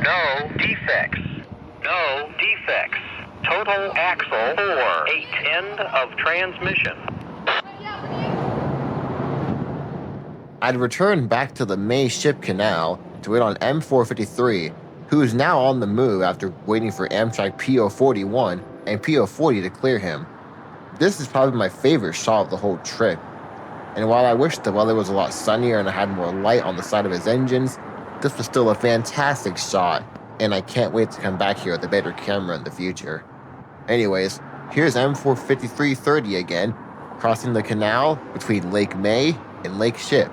No defects. No defects. Total axle 4. 8. End of transmission. I'd returned back to the May Ship Canal to wait on M453, who is now on the move after waiting for Amtrak PO41 and PO40 to clear him. This is probably my favorite shot of the whole trip, and while I wish the weather was a lot sunnier and I had more light on the side of his engines, this was still a fantastic shot, and I can't wait to come back here with a better camera in the future. Anyways, here's M45330 again, crossing the canal between Lake May and Lake Ship.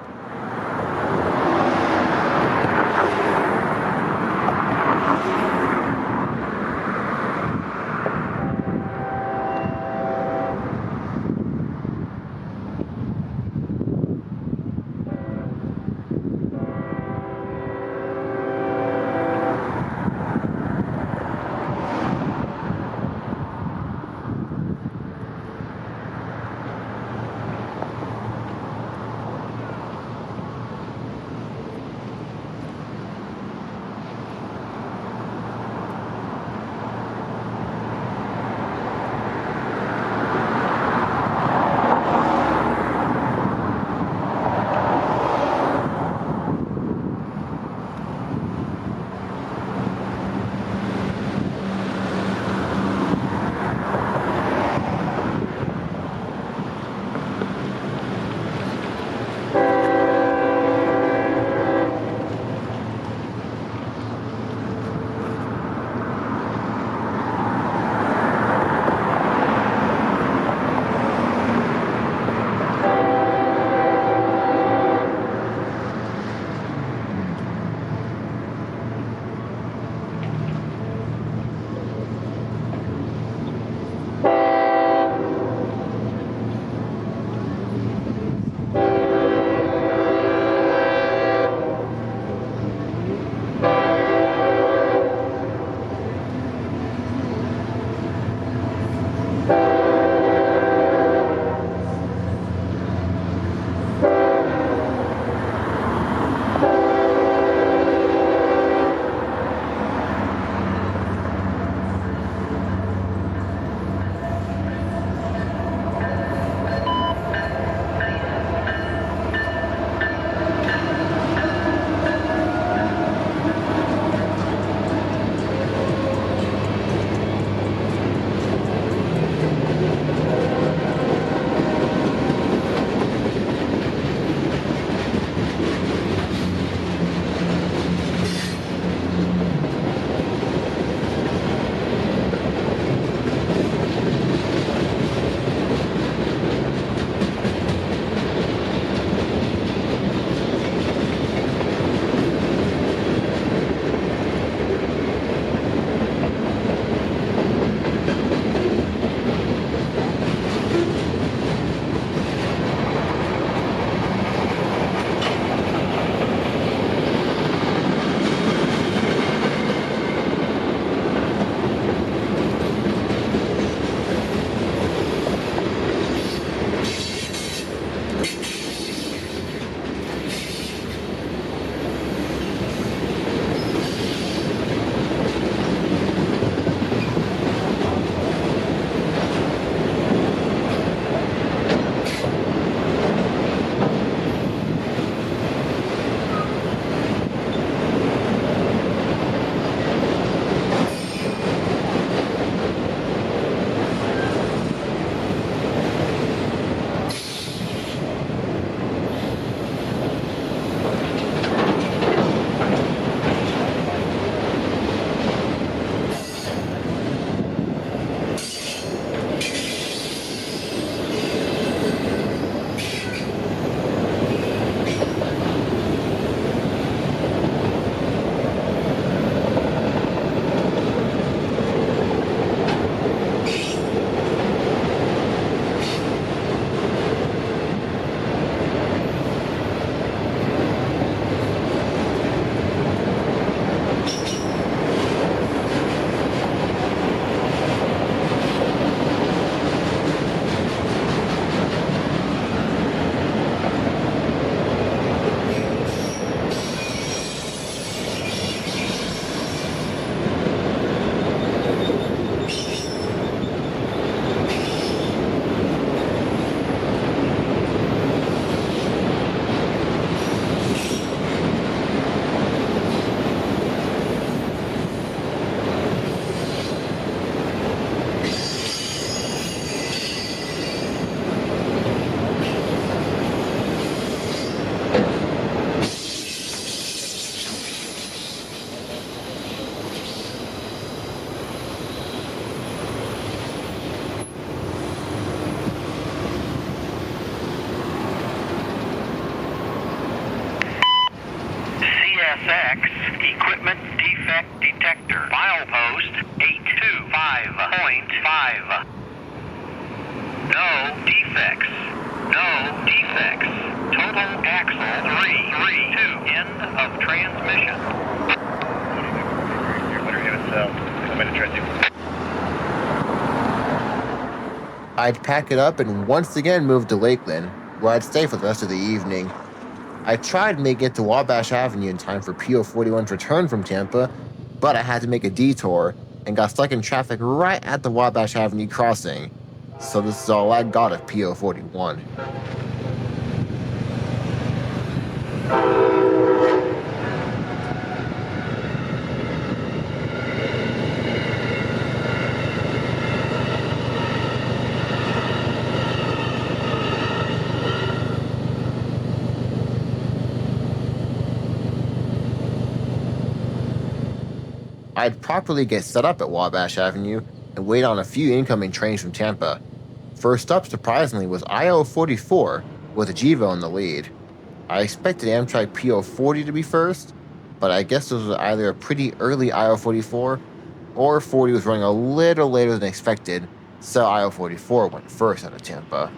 detector. Milepost 825.5. No defects. No defects. Total axle 332. End of transmission. I'd pack it up and once again move to Lakeland, where I'd stay for the rest of the evening. I tried making it to Wabash Avenue in time for PO41's return from Tampa, but I had to make a detour and got stuck in traffic right at the Wabash Avenue crossing. So this is all I got of PO41. I'd properly get set up at Wabash Avenue and wait on a few incoming trains from Tampa. First up, surprisingly, was IO44 with a GEVO in the lead. I expected Amtrak PO40 to be first, but I guess this was either a pretty early IO44 or 40 was running a little later than expected, so IO44 went first out of Tampa.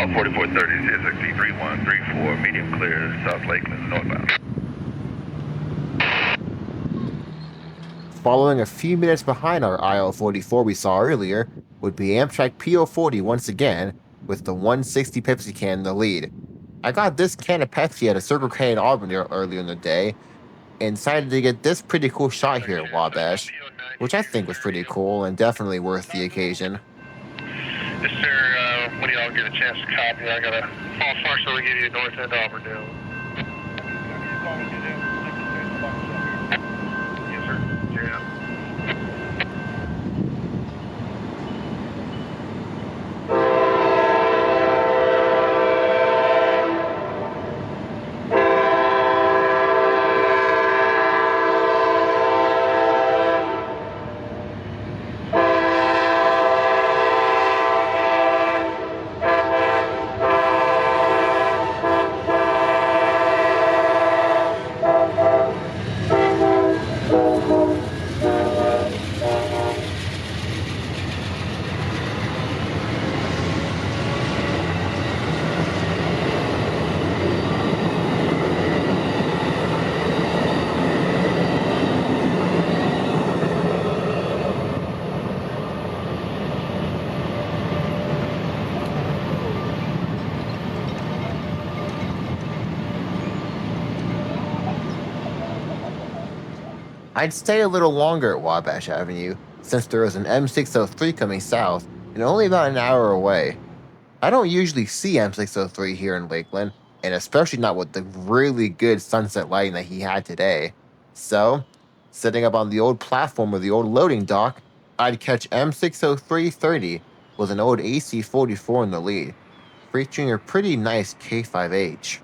Aisle 4430, CSX 3134, medium clear, South Lakeland, northbound. Following a few minutes behind our IL-44 we saw earlier would be Amtrak PO40 once again, with the 160 Pepsi can in the lead. I got this can of Pepsi at a Circle K in Albany earlier in the day, and decided to get this pretty cool shot here at Wabash, which I think was pretty cool and definitely worth the occasion. Yes, sir. When do y'all get a chance to copy? I got a false marshal to give you north end Auburndale. Yes, sir. Yeah. I'd stay a little longer at Wabash Avenue, since there is an M603 coming south and only about an hour away. I don't usually see M603 here in Lakeland, and especially not with the really good sunset lighting that he had today. So, sitting up on the old platform of the old loading dock, I'd catch M60330 with an old AC44 in the lead, featuring a pretty nice K5H.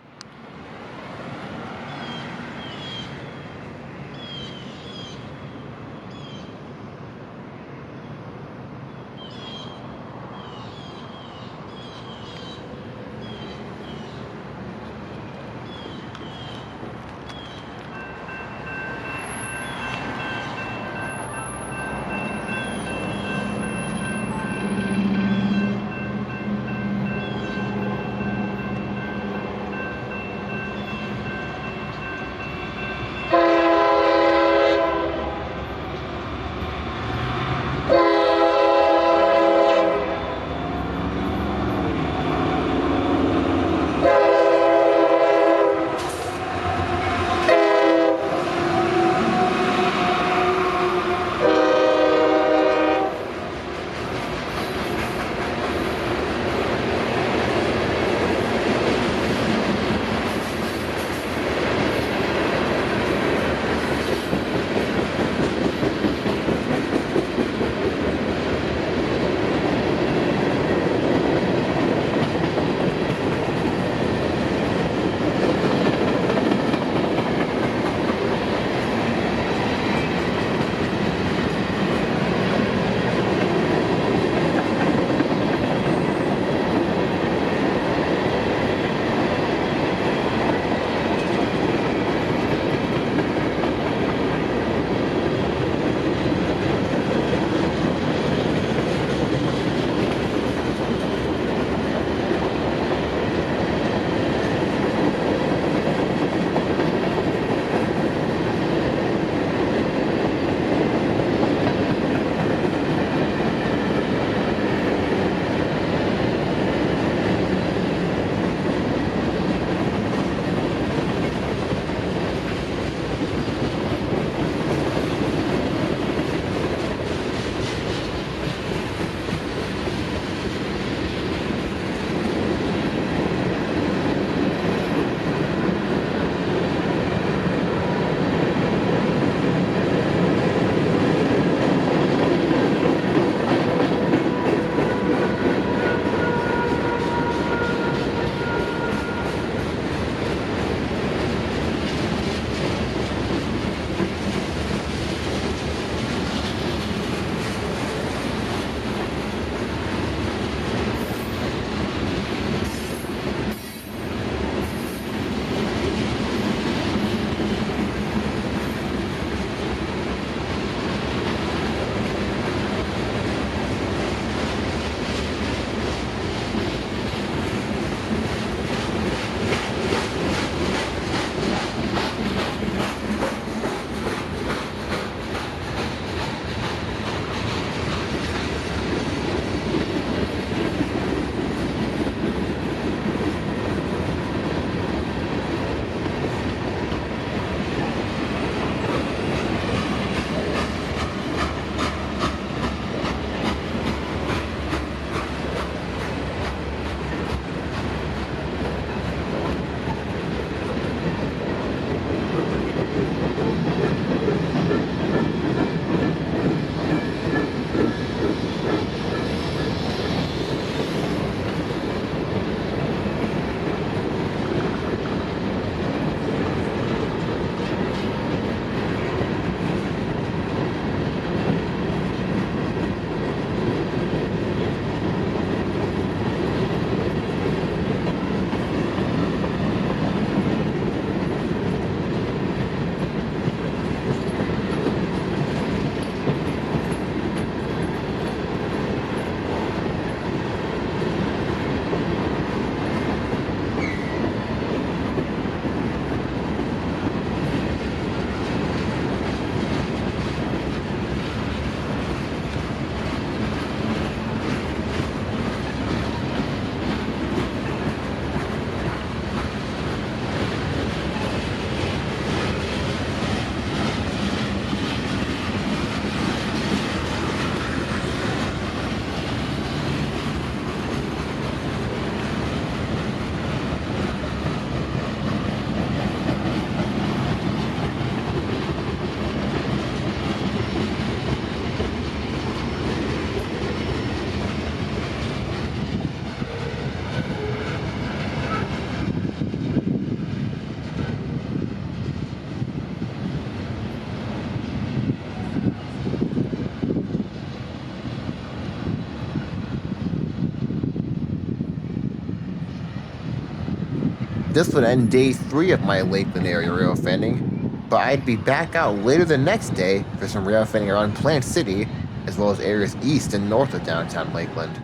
This would end day 3 of my Lakeland area railfanning, but I'd be back out later the next day for some railfanning around Plant City, as well as areas east and north of downtown Lakeland.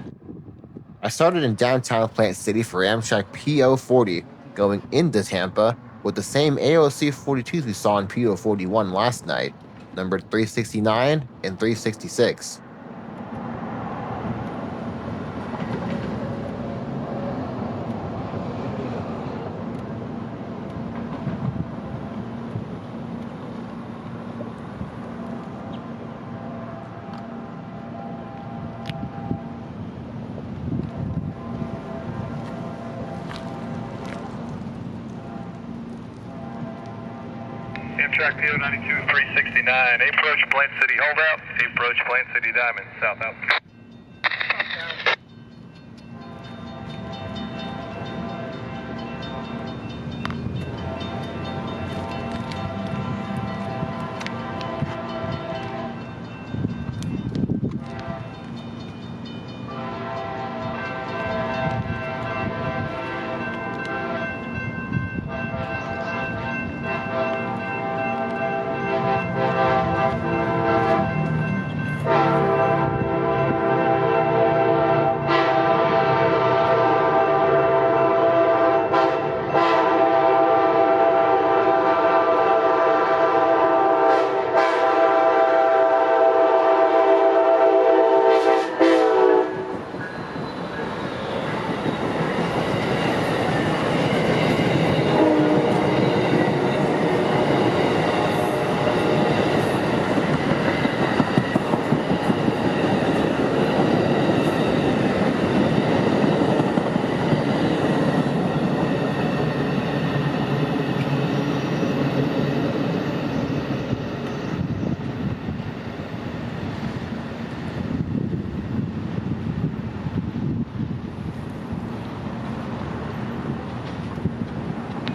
I started in downtown Plant City for Amtrak PO40, going into Tampa with the same AOC 42s we saw in PO41 last night, numbered 369 and 366. Amtrak PO 92 369. Approach Plant City holdout. Approach Plant City Diamond south out.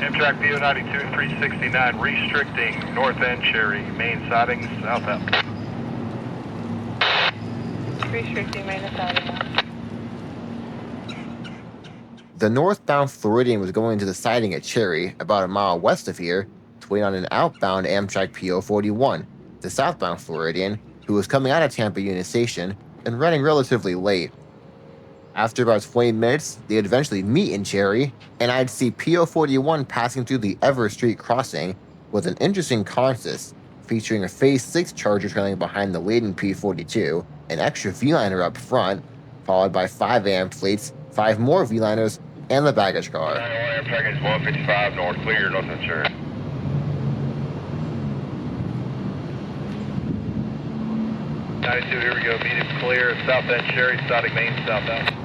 Amtrak PO 92 369 restricting north end Cherry, main sidings south out. Restricting main siding. The northbound Floridian was going to the siding at Cherry, about a mile west of here, to wait on an outbound Amtrak PO41, the southbound Floridian, who was coming out of Tampa Union Station and running relatively late. After about 20 minutes, they'd eventually meet in Cherry, and I'd see PO41 passing through the Ever Street crossing with an interesting consist, featuring a Phase 6 charger trailing behind the laden P42, an extra V-liner up front, followed by 5 AM fleets, 5 more V-liners, and the baggage car. 91 Amtrak is 155 north clear, north end Cherry. Here we go, medium clear, south end Cherry, siding main southbound.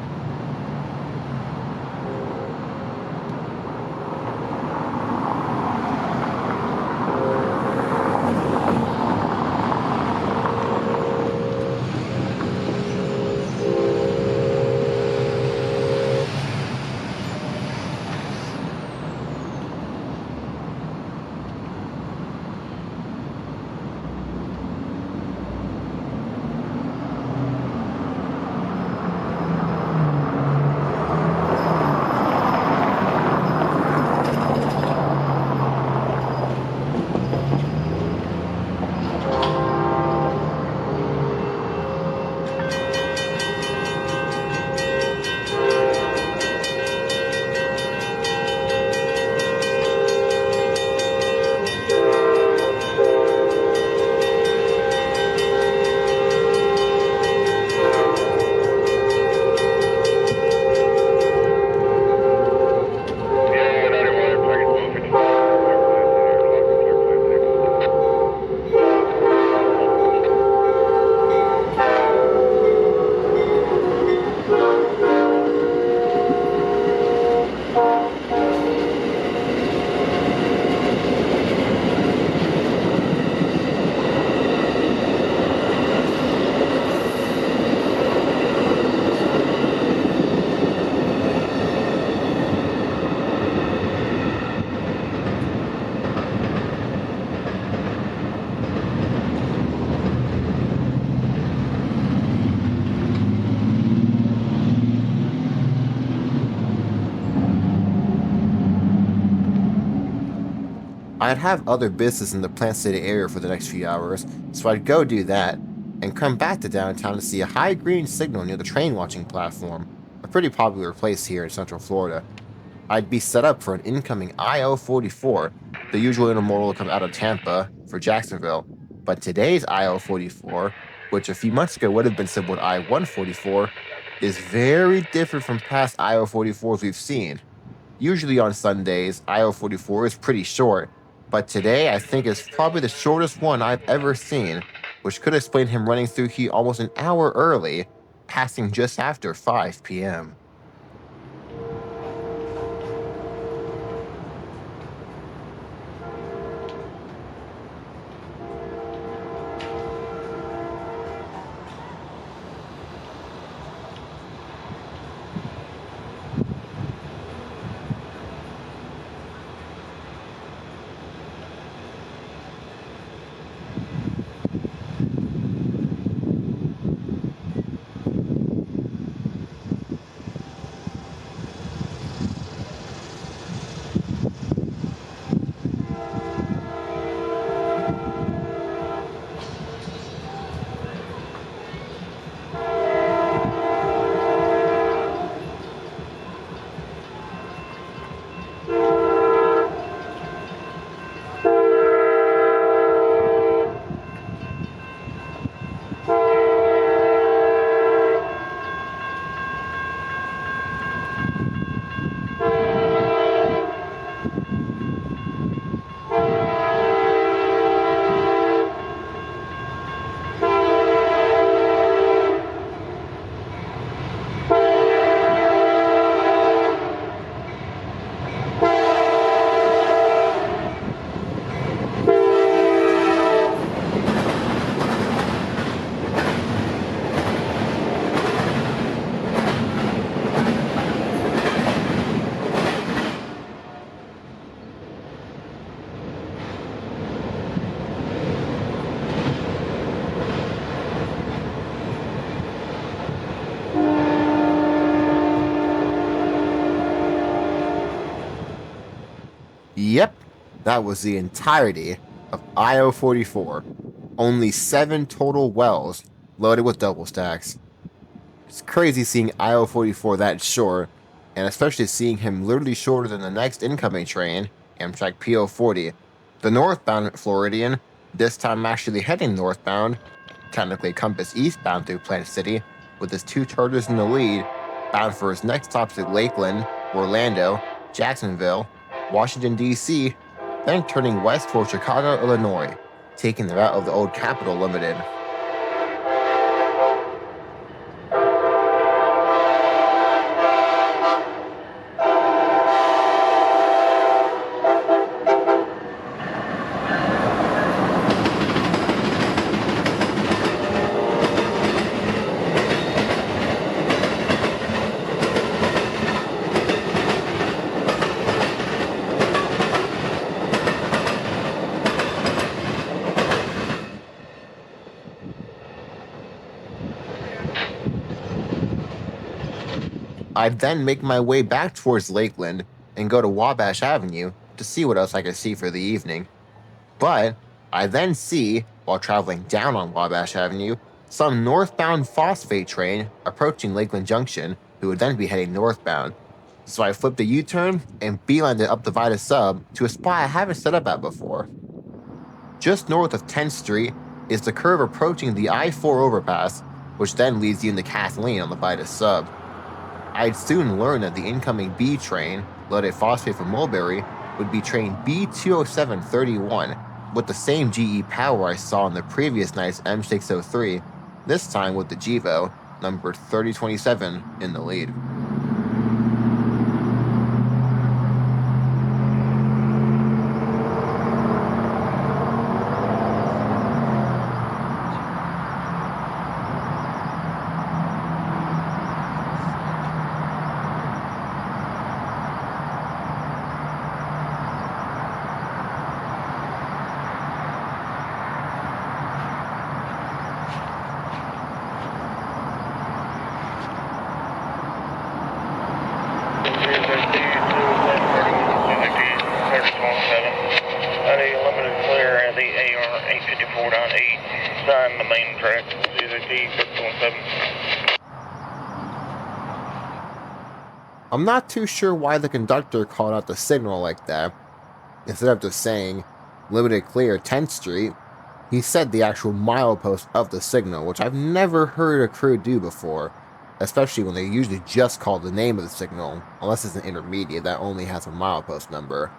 I'd have other business in the Plant City area for the next few hours, so I'd go do that, and come back to downtown to see a high green signal near the train watching platform, a pretty popular place here in Central Florida. I'd be set up for an incoming IO-44, the usual intermodal to come out of Tampa for Jacksonville, but today's IO-44, which a few months ago would have been simple I-144, is very different from past IO-44s we've seen. Usually on Sundays, IO-44 is pretty short, but today I think is probably the shortest one I've ever seen, which could explain him running through here almost an hour early, passing just after 5 p.m. Yep, that was the entirety of IO-44. Only 7 total wells loaded with double stacks. It's crazy seeing IO-44 that short, and especially seeing him literally shorter than the next incoming train, Amtrak PO40. The northbound Floridian, this time actually heading northbound, technically compass eastbound through Plant City, with his 2 chargers in the lead, bound for his next stops at Lakeland, Orlando, Jacksonville, Washington, D.C., then turning west toward Chicago, Illinois, taking the route of the old Capital Limited. I'd then make my way back towards Lakeland and go to Wabash Avenue to see what else I could see for the evening. But I then see, while traveling down on Wabash Avenue, some northbound phosphate train approaching Lakeland Junction, who would then be heading northbound. So I flipped a U-turn and beelined it up the Vita Sub to a spot I haven't set up at before. Just north of 10th Street is the curve approaching the I-4 overpass, which then leads you into Kathleen on the Vita Sub. I'd soon learn that the incoming B train, loaded phosphate from Mulberry, would be train B20731, with the same GE power I saw in the previous night's M603, this time with the GEVO, numbered 3027, in the lead. everybody. Limited clear at the AR 854.8. Sign the main track. CSX 617. I'm not too sure why the conductor called out the signal like that. Instead of just saying, limited clear 10th Street, he said the actual milepost of the signal, which I've never heard a crew do before, especially when they usually just call the name of the signal, unless it's an intermediate that only has a milepost number.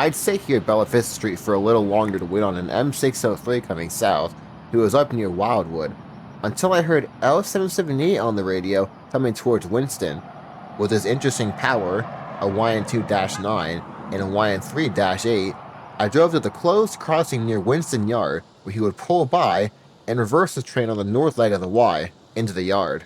I'd stay here at Bella Vista Street for a little longer to wait on an M603 coming south, who was up near Wildwood, until I heard L778 on the radio coming towards Winston. With his interesting power, a YN2-9 and a YN3-8, I drove to the closed crossing near Winston Yard, where he would pull by and reverse the train on the north leg of the Y into the yard.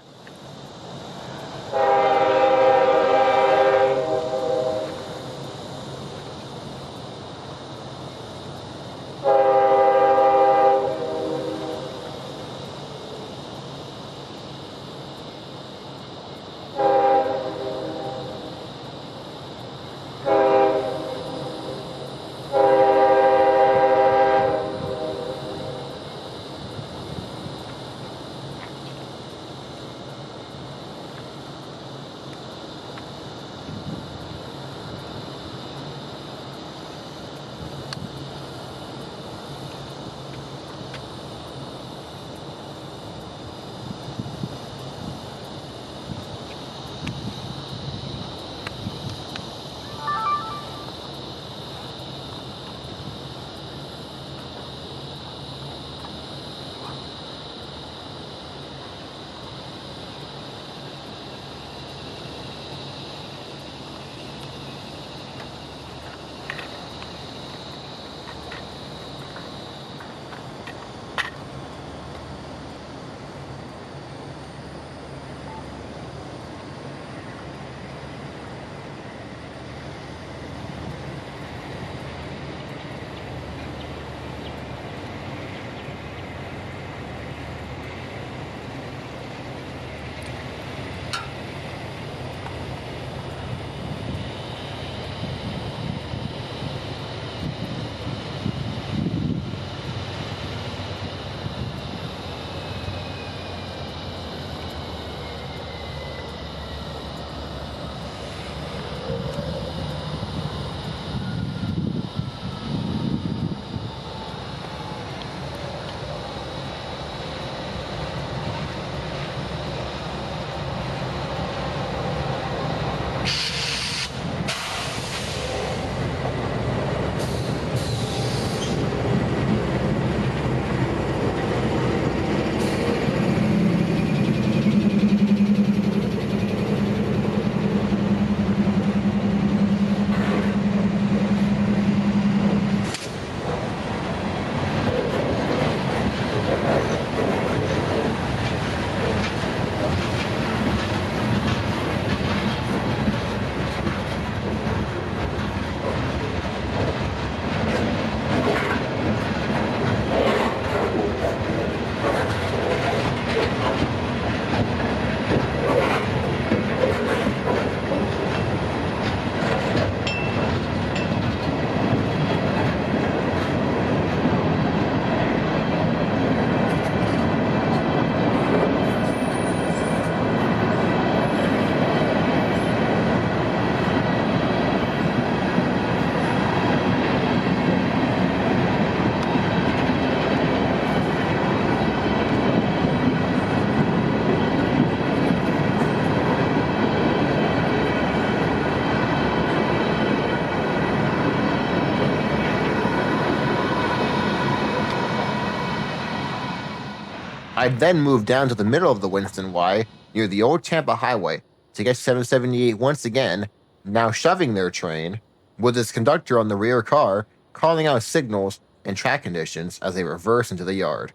I'd then move down to the middle of the Winston Y, near the old Tampa Highway, to catch 778 once again, now shoving their train, with its conductor on the rear car, calling out signals and track conditions as they reverse into the yard.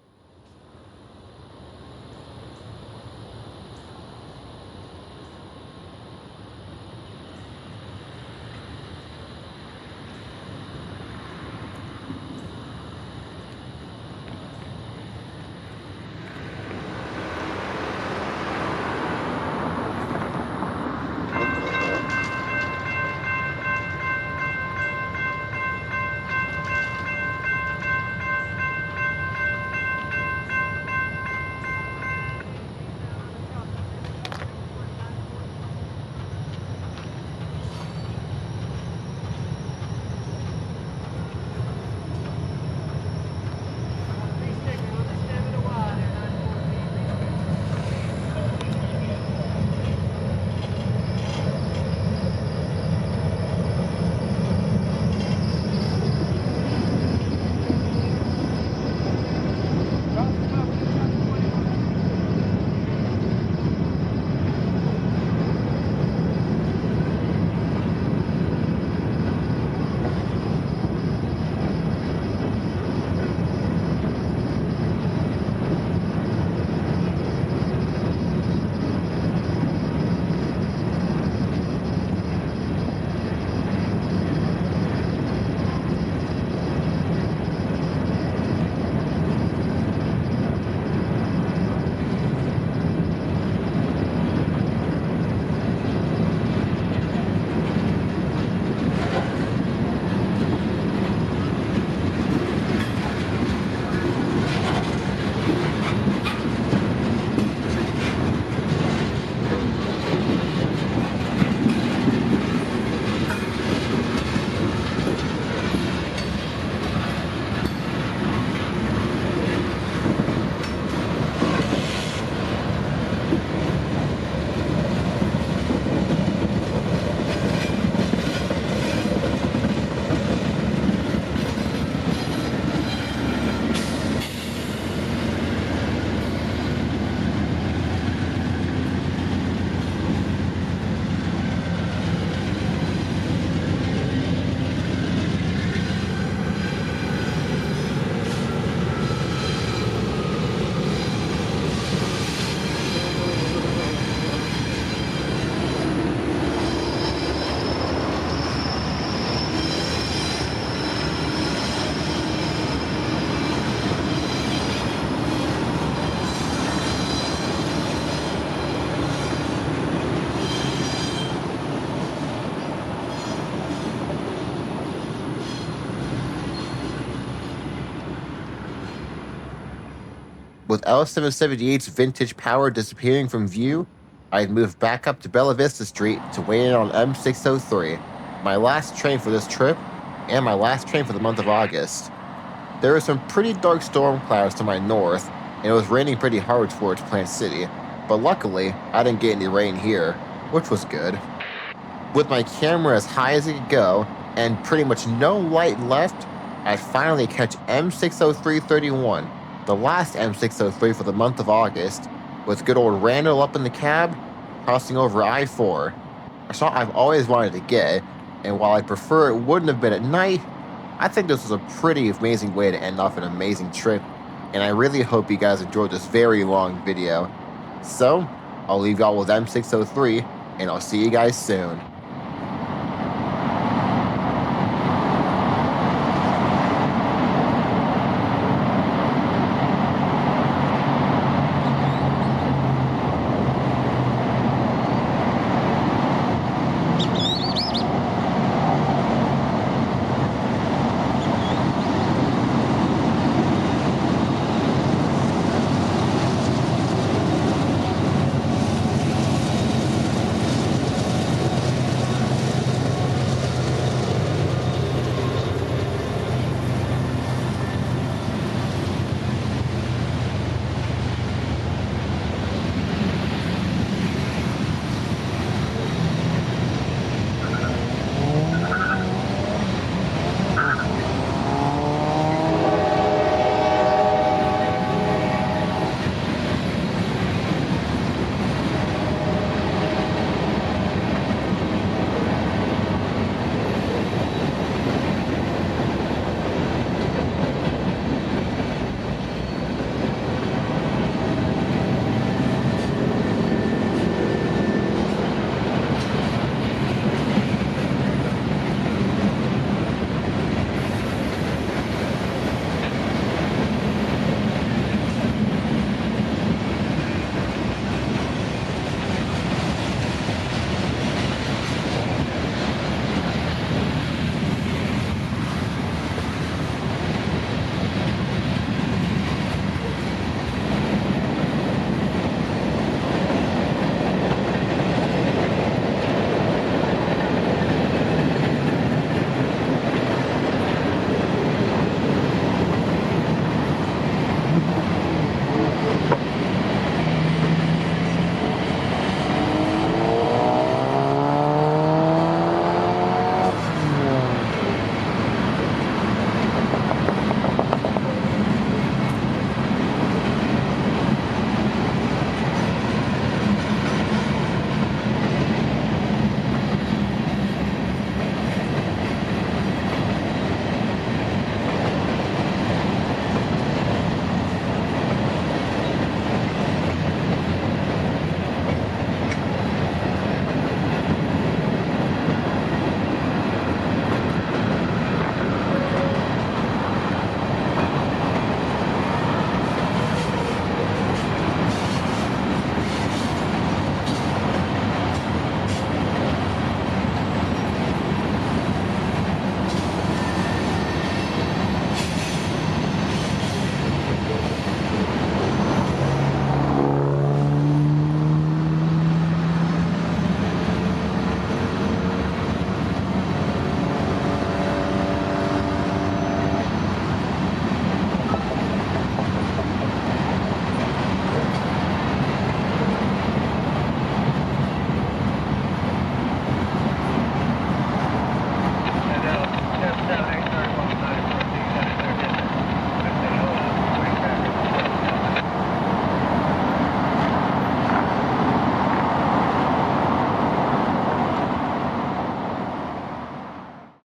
With L778's vintage power disappearing from view, I'd moved back up to Bella Vista Street to weigh in on M603, my last train for this trip, and my last train for the month of August. There were some pretty dark storm clouds to my north, and it was raining pretty hard towards Plant City, but luckily, I didn't get any rain here, which was good. With my camera as high as it could go, and pretty much no light left, I'd finally catch M60331, the last M603 for the month of August, with good old Randall up in the cab, crossing over I-4. A shot I've always wanted to get, and while I prefer it wouldn't have been at night, I think this was a pretty amazing way to end off an amazing trip, and I really hope you guys enjoyed this very long video. So, I'll leave y'all with M603, and I'll see you guys soon.